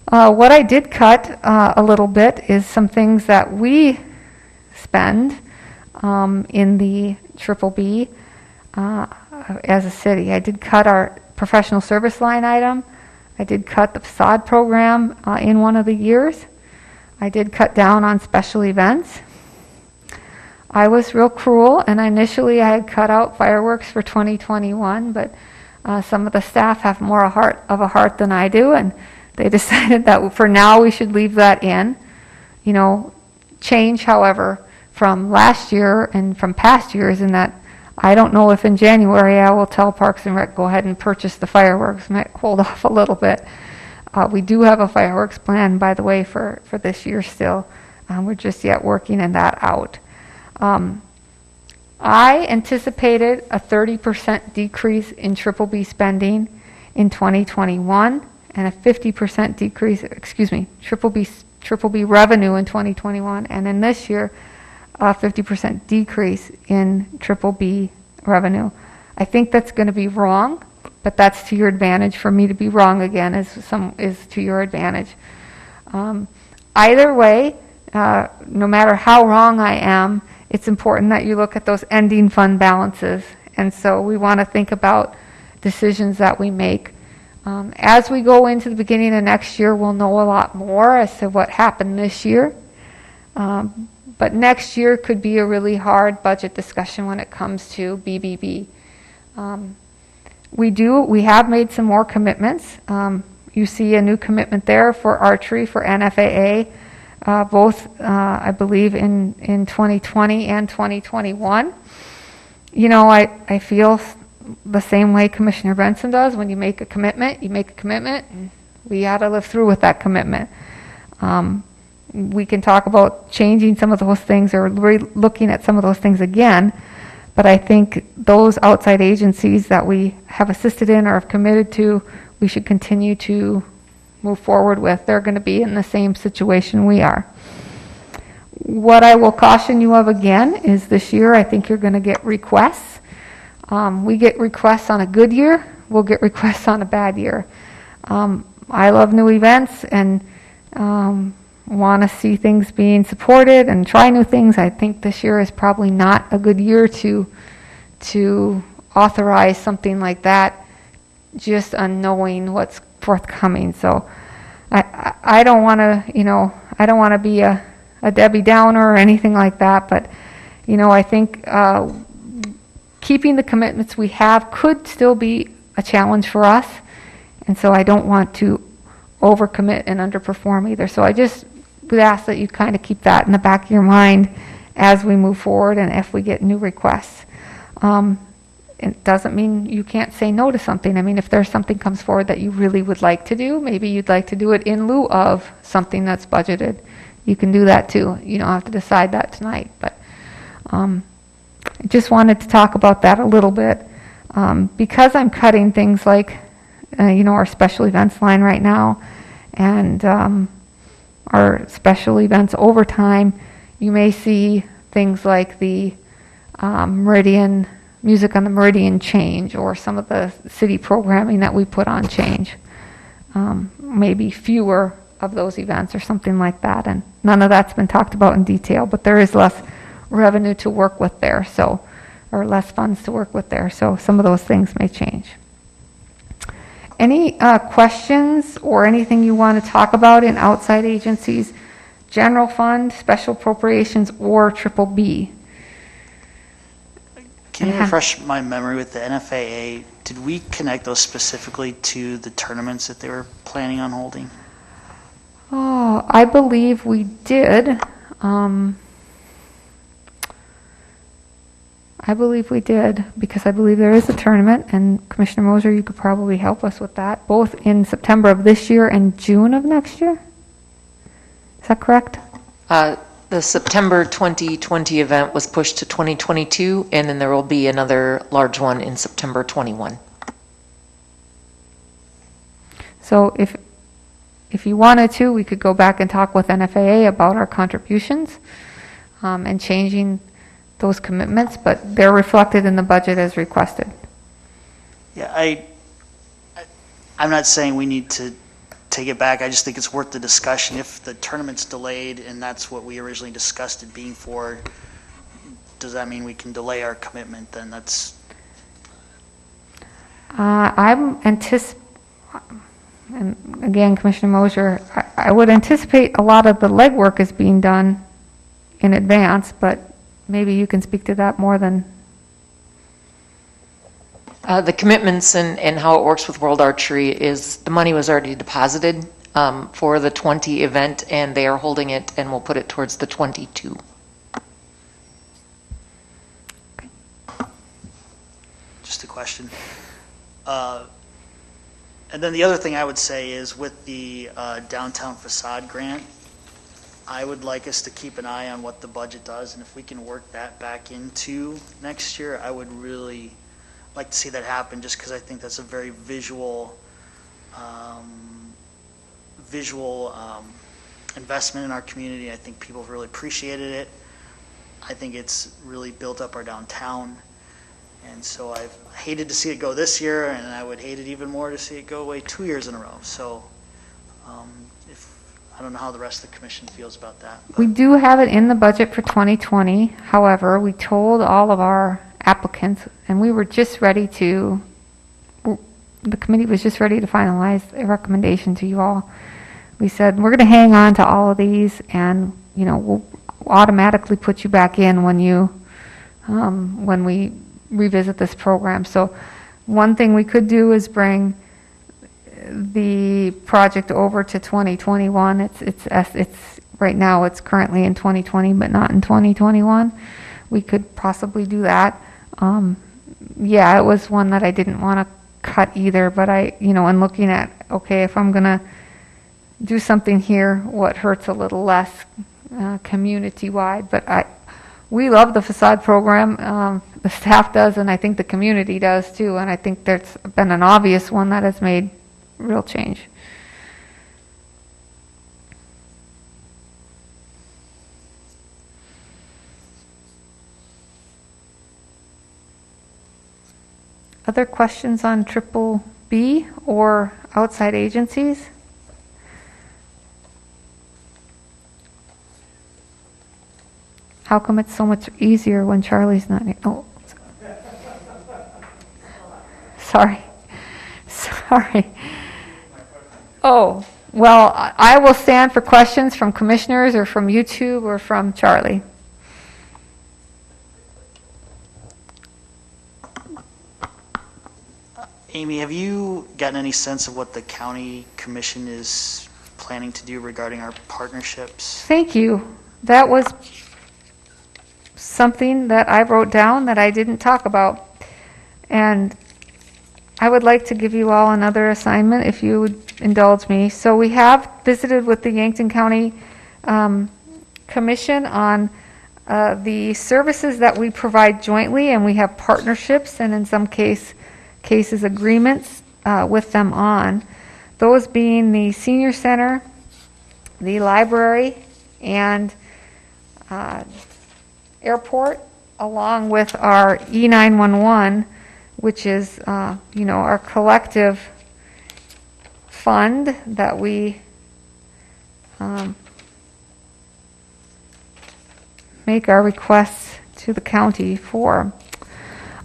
What I did cut a little bit is some things that we spend in the Triple B as a city. I did cut our professional service line item. I did cut the facade program in one of the years. I did cut down on special events. I was real cruel, and initially I had cut out fireworks for 2021, but some of the staff have more of a heart than I do, and they decided that for now we should leave that in. You know, change, however, from last year and from past years, in that I don't know if in January I will tell Parks and Rec, go ahead and purchase the fireworks. Might hold off a little bit. We do have a fireworks plan, by the way, for this year still. We're just yet working in that out. I anticipated a 30% decrease in Triple B spending in 2021 and a 50% decrease, Triple B revenue in 2021, and in this year, a 50% decrease in Triple B revenue. I think that's going to be wrong, but that's to your advantage. For me to be wrong again is to your advantage. Either way, no matter how wrong I am, it's important that you look at those ending fund balances. And so we want to think about decisions that we make. As we go into the beginning of next year, we'll know a lot more as to what happened this year. But next year could be a really hard budget discussion when it comes to BBB. We have made some more commitments. You see a new commitment there for archery for NFAA, both I believe in 2020 and 2021. You know, I feel the same way Commissioner Benson does. When you make a commitment, and we ought to live through with that commitment. We can talk about changing some of those things or looking at some of those things again, but I think those outside agencies that we have assisted in or have committed to, we should continue to move forward with. They're going to be in the same situation we are. What I will caution you of again is this year I think you're going to get requests. We get requests on a good year, we'll get requests on a bad year. I love new events and want to see things being supported and try new things. I think this year is probably not a good year to authorize something like that, just unknowing what's forthcoming. So I don't want to, I don't want to be a Debbie Downer or anything like that, but I think keeping the commitments we have could still be a challenge for us, and so I don't want to overcommit and underperform either. So I just would ask that you kind of keep that in the back of your mind as we move forward and if we get new requests. It doesn't mean you can't say no to something. I mean, if there's something comes forward that you really would like to do, maybe you'd like to do it in lieu of something that's budgeted. You can do that too. You don't have to decide that tonight, but I just wanted to talk about that a little bit. Because I'm cutting things like, our special events line right now and our special events overtime, you may see things like the Meridian, music on the Meridian change, or some of the city programming that we put on change. Maybe fewer of those events or something like that. And none of that's been talked about in detail, but there is less revenue to work with there, or less funds to work with there. So some of those things may change. Any questions or anything you want to talk about in outside agencies, general fund, special appropriations, or triple B? Can you refresh my memory with the NFAA? Did we connect those specifically to the tournaments that they were planning on holding? Oh, I believe we did. I believe we did, because I believe there is a tournament, and Commissioner Moser, you could probably help us with that, both in September of this year and June of next year. Is that correct? The September 2020 event was pushed to 2022, and then there will be another large one in September 21. So if you wanted to, we could go back and talk with NFAA about our contributions and changing those commitments, but they're reflected in the budget as requested. Yeah, I'm not saying we need to take it back. I just think it's worth the discussion. If the tournament's delayed and that's what we originally discussed it being for, does that mean we can delay our commitment? Then that's... I'm anticipating, and again, Commissioner Moser, I would anticipate a lot of the legwork is being done in advance, but maybe you can speak to that more than... The commitments and how it works with World Archery is the money was already deposited for the 20 event, and they are holding it, and we'll put it towards the 22. Just a question. And then the other thing I would say is with the downtown facade grant, I would like us to keep an eye on what the budget does, and if we can work that back into next year, I would really like to see that happen, just because I think that's a very visual investment in our community. I think people have really appreciated it. I think it's really built up our downtown, and so I've hated to see it go this year, and I would hate it even more to see it go away 2 years in a row. So I don't know how the rest of the commission feels about that. We do have it in the budget for 2020. However, we told all of our applicants, and we were just ready to, the committee was just ready to finalize a recommendation to you all. We said, we're going to hang on to all of these, and we'll automatically put you back in when we revisit this program. So one thing we could do is bring the project over to 2021. It's right now it's currently in 2020, but not in 2021. We could possibly do that. Yeah, it was one that I didn't want to cut either, but and looking at, okay, if I'm gonna do something here, what hurts a little less community-wide, but we love the facade program. The staff does, and I think the community does too, and I think there's been an obvious one that has made real change. Other questions on triple B or outside agencies? How come it's so much easier when Charlie's not here? Oh, sorry. Sorry. Oh, well, I will stand for questions from commissioners or from YouTube or from Charlie. Amy, have you gotten any sense of what the county commission is planning to do regarding our partnerships? Thank you. That was something that I wrote down that I didn't talk about. And I would like to give you all another assignment if you would indulge me. So we have visited with the Yankton County Commission on the services that we provide jointly, and we have partnerships and in some cases agreements with them on. Those being the senior center, the library, and airport, along with our E911, which is, our collective fund that we make our requests to the county for.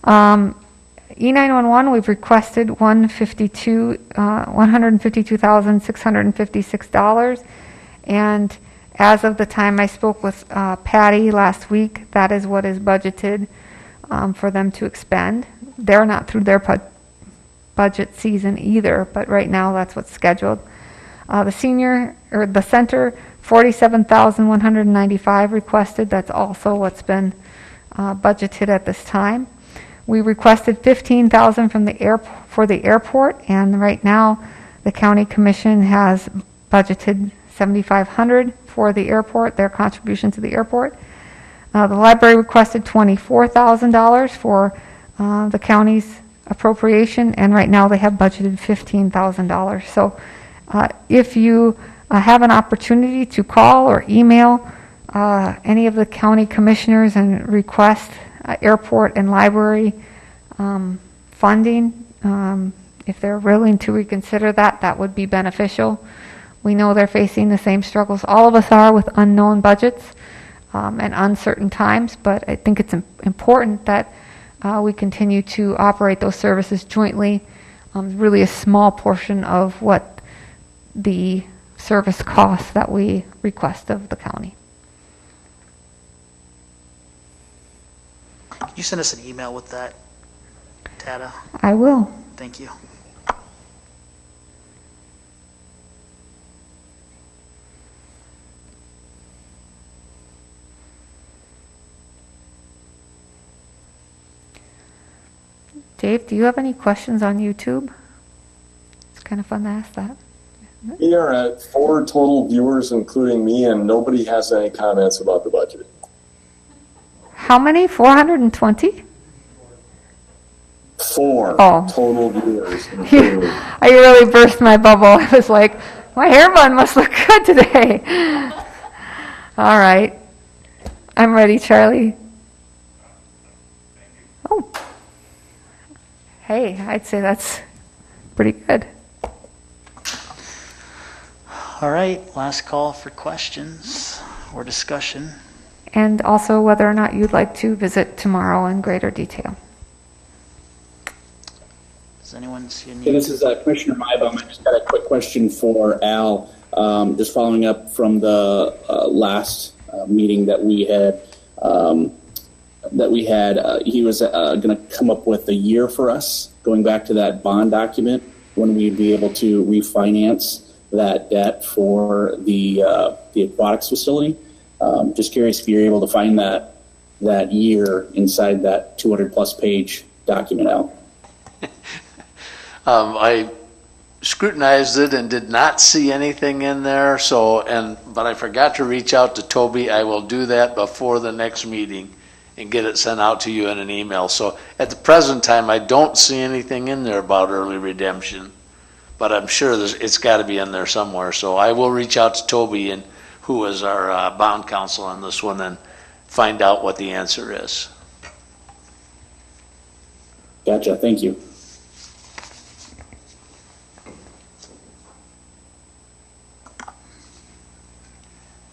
E911, we've requested $152,656, and as of the time I spoke with Patty last week, that is what is budgeted for them to expend. They're not through their budget season either, but right now that's what's scheduled. The center, $47,195 requested. That's also what's been budgeted at this time. We requested $15,000 for the airport, and right now the county commission has budgeted $7,500 for the airport, their contribution to the airport. The library requested $24,000 for the county's appropriation, and right now they have budgeted $15,000. So if you have an opportunity to call or email any of the county commissioners and request airport and library funding, if they're willing to reconsider that, that would be beneficial. We know they're facing the same struggles all of us are with unknown budgets and uncertain times, but I think it's important that we continue to operate those services jointly. Really a small portion of what the service costs that we request of the county. Can you send us an email with that data? I will. Thank you. Dave, do you have any questions on YouTube? It's kind of fun to ask that. We are at 4 total viewers, including me, and nobody has any comments about the budget. How many? 420? 4 Oh. total viewers, including me. I really burst my bubble. I was like, my hair bun must look good today. All right. I'm ready, Charlie. Oh. Hey, I'd say that's pretty good. All right, last call for questions or discussion. And also whether or not you'd like to visit tomorrow in greater detail. Does anyone see a need? Hey, this is Commissioner Mybom. I just got a quick question for Al. Just following up from the last meeting that we had. He was going to come up with a year for us, going back to that bond document, when we'd be able to refinance that debt for the aquatics facility. Just curious if you're able to find that year inside that 200-plus page document, Al. I scrutinized it and did not see anything in there. But I forgot to reach out to Toby. I will do that before the next meeting and get it sent out to you in an email. So at the present time, I don't see anything in there about early redemption, but I'm sure it's got to be in there somewhere. So I will reach out to Toby, and who is our bond counsel on this one, and find out what the answer is. Gotcha. Thank you.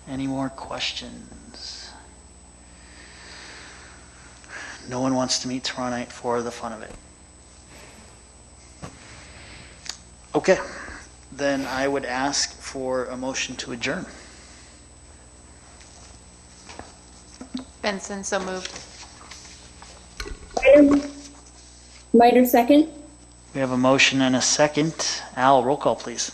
Any more questions? No one wants to meet tomorrow night for the fun of it. Okay, then I would ask for a motion to adjourn. Benson, so moved. Miter, second. We have a motion and a second. Al, roll call, please.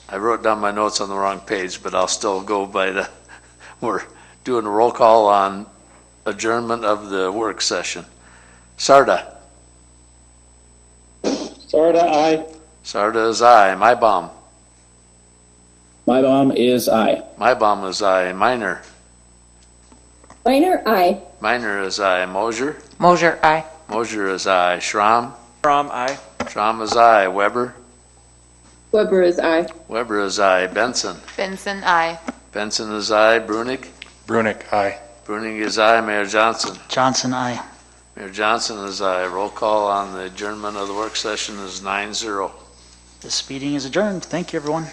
I wrote down my notes on the wrong page, but I'll still go by we're doing a roll call on adjournment of the work session. Sarda. Sarda, aye. Sarda is aye. My bomb. My bomb is aye. My bomb is aye. Minor. Minor, aye. Minor is aye. Mosier. Mosier, aye. Mosier is aye. Schramm. From, aye. Schramm is aye. Weber. Weber is aye. Weber is aye. Benson. Benson, aye. Benson is aye. Brunig. Brunick, aye. Brunig is aye. Mayor Johnson. Johnson, aye. Mayor Johnson is aye. Roll call on the adjournment of the work session is 9-0. This meeting is adjourned. Thank you, everyone.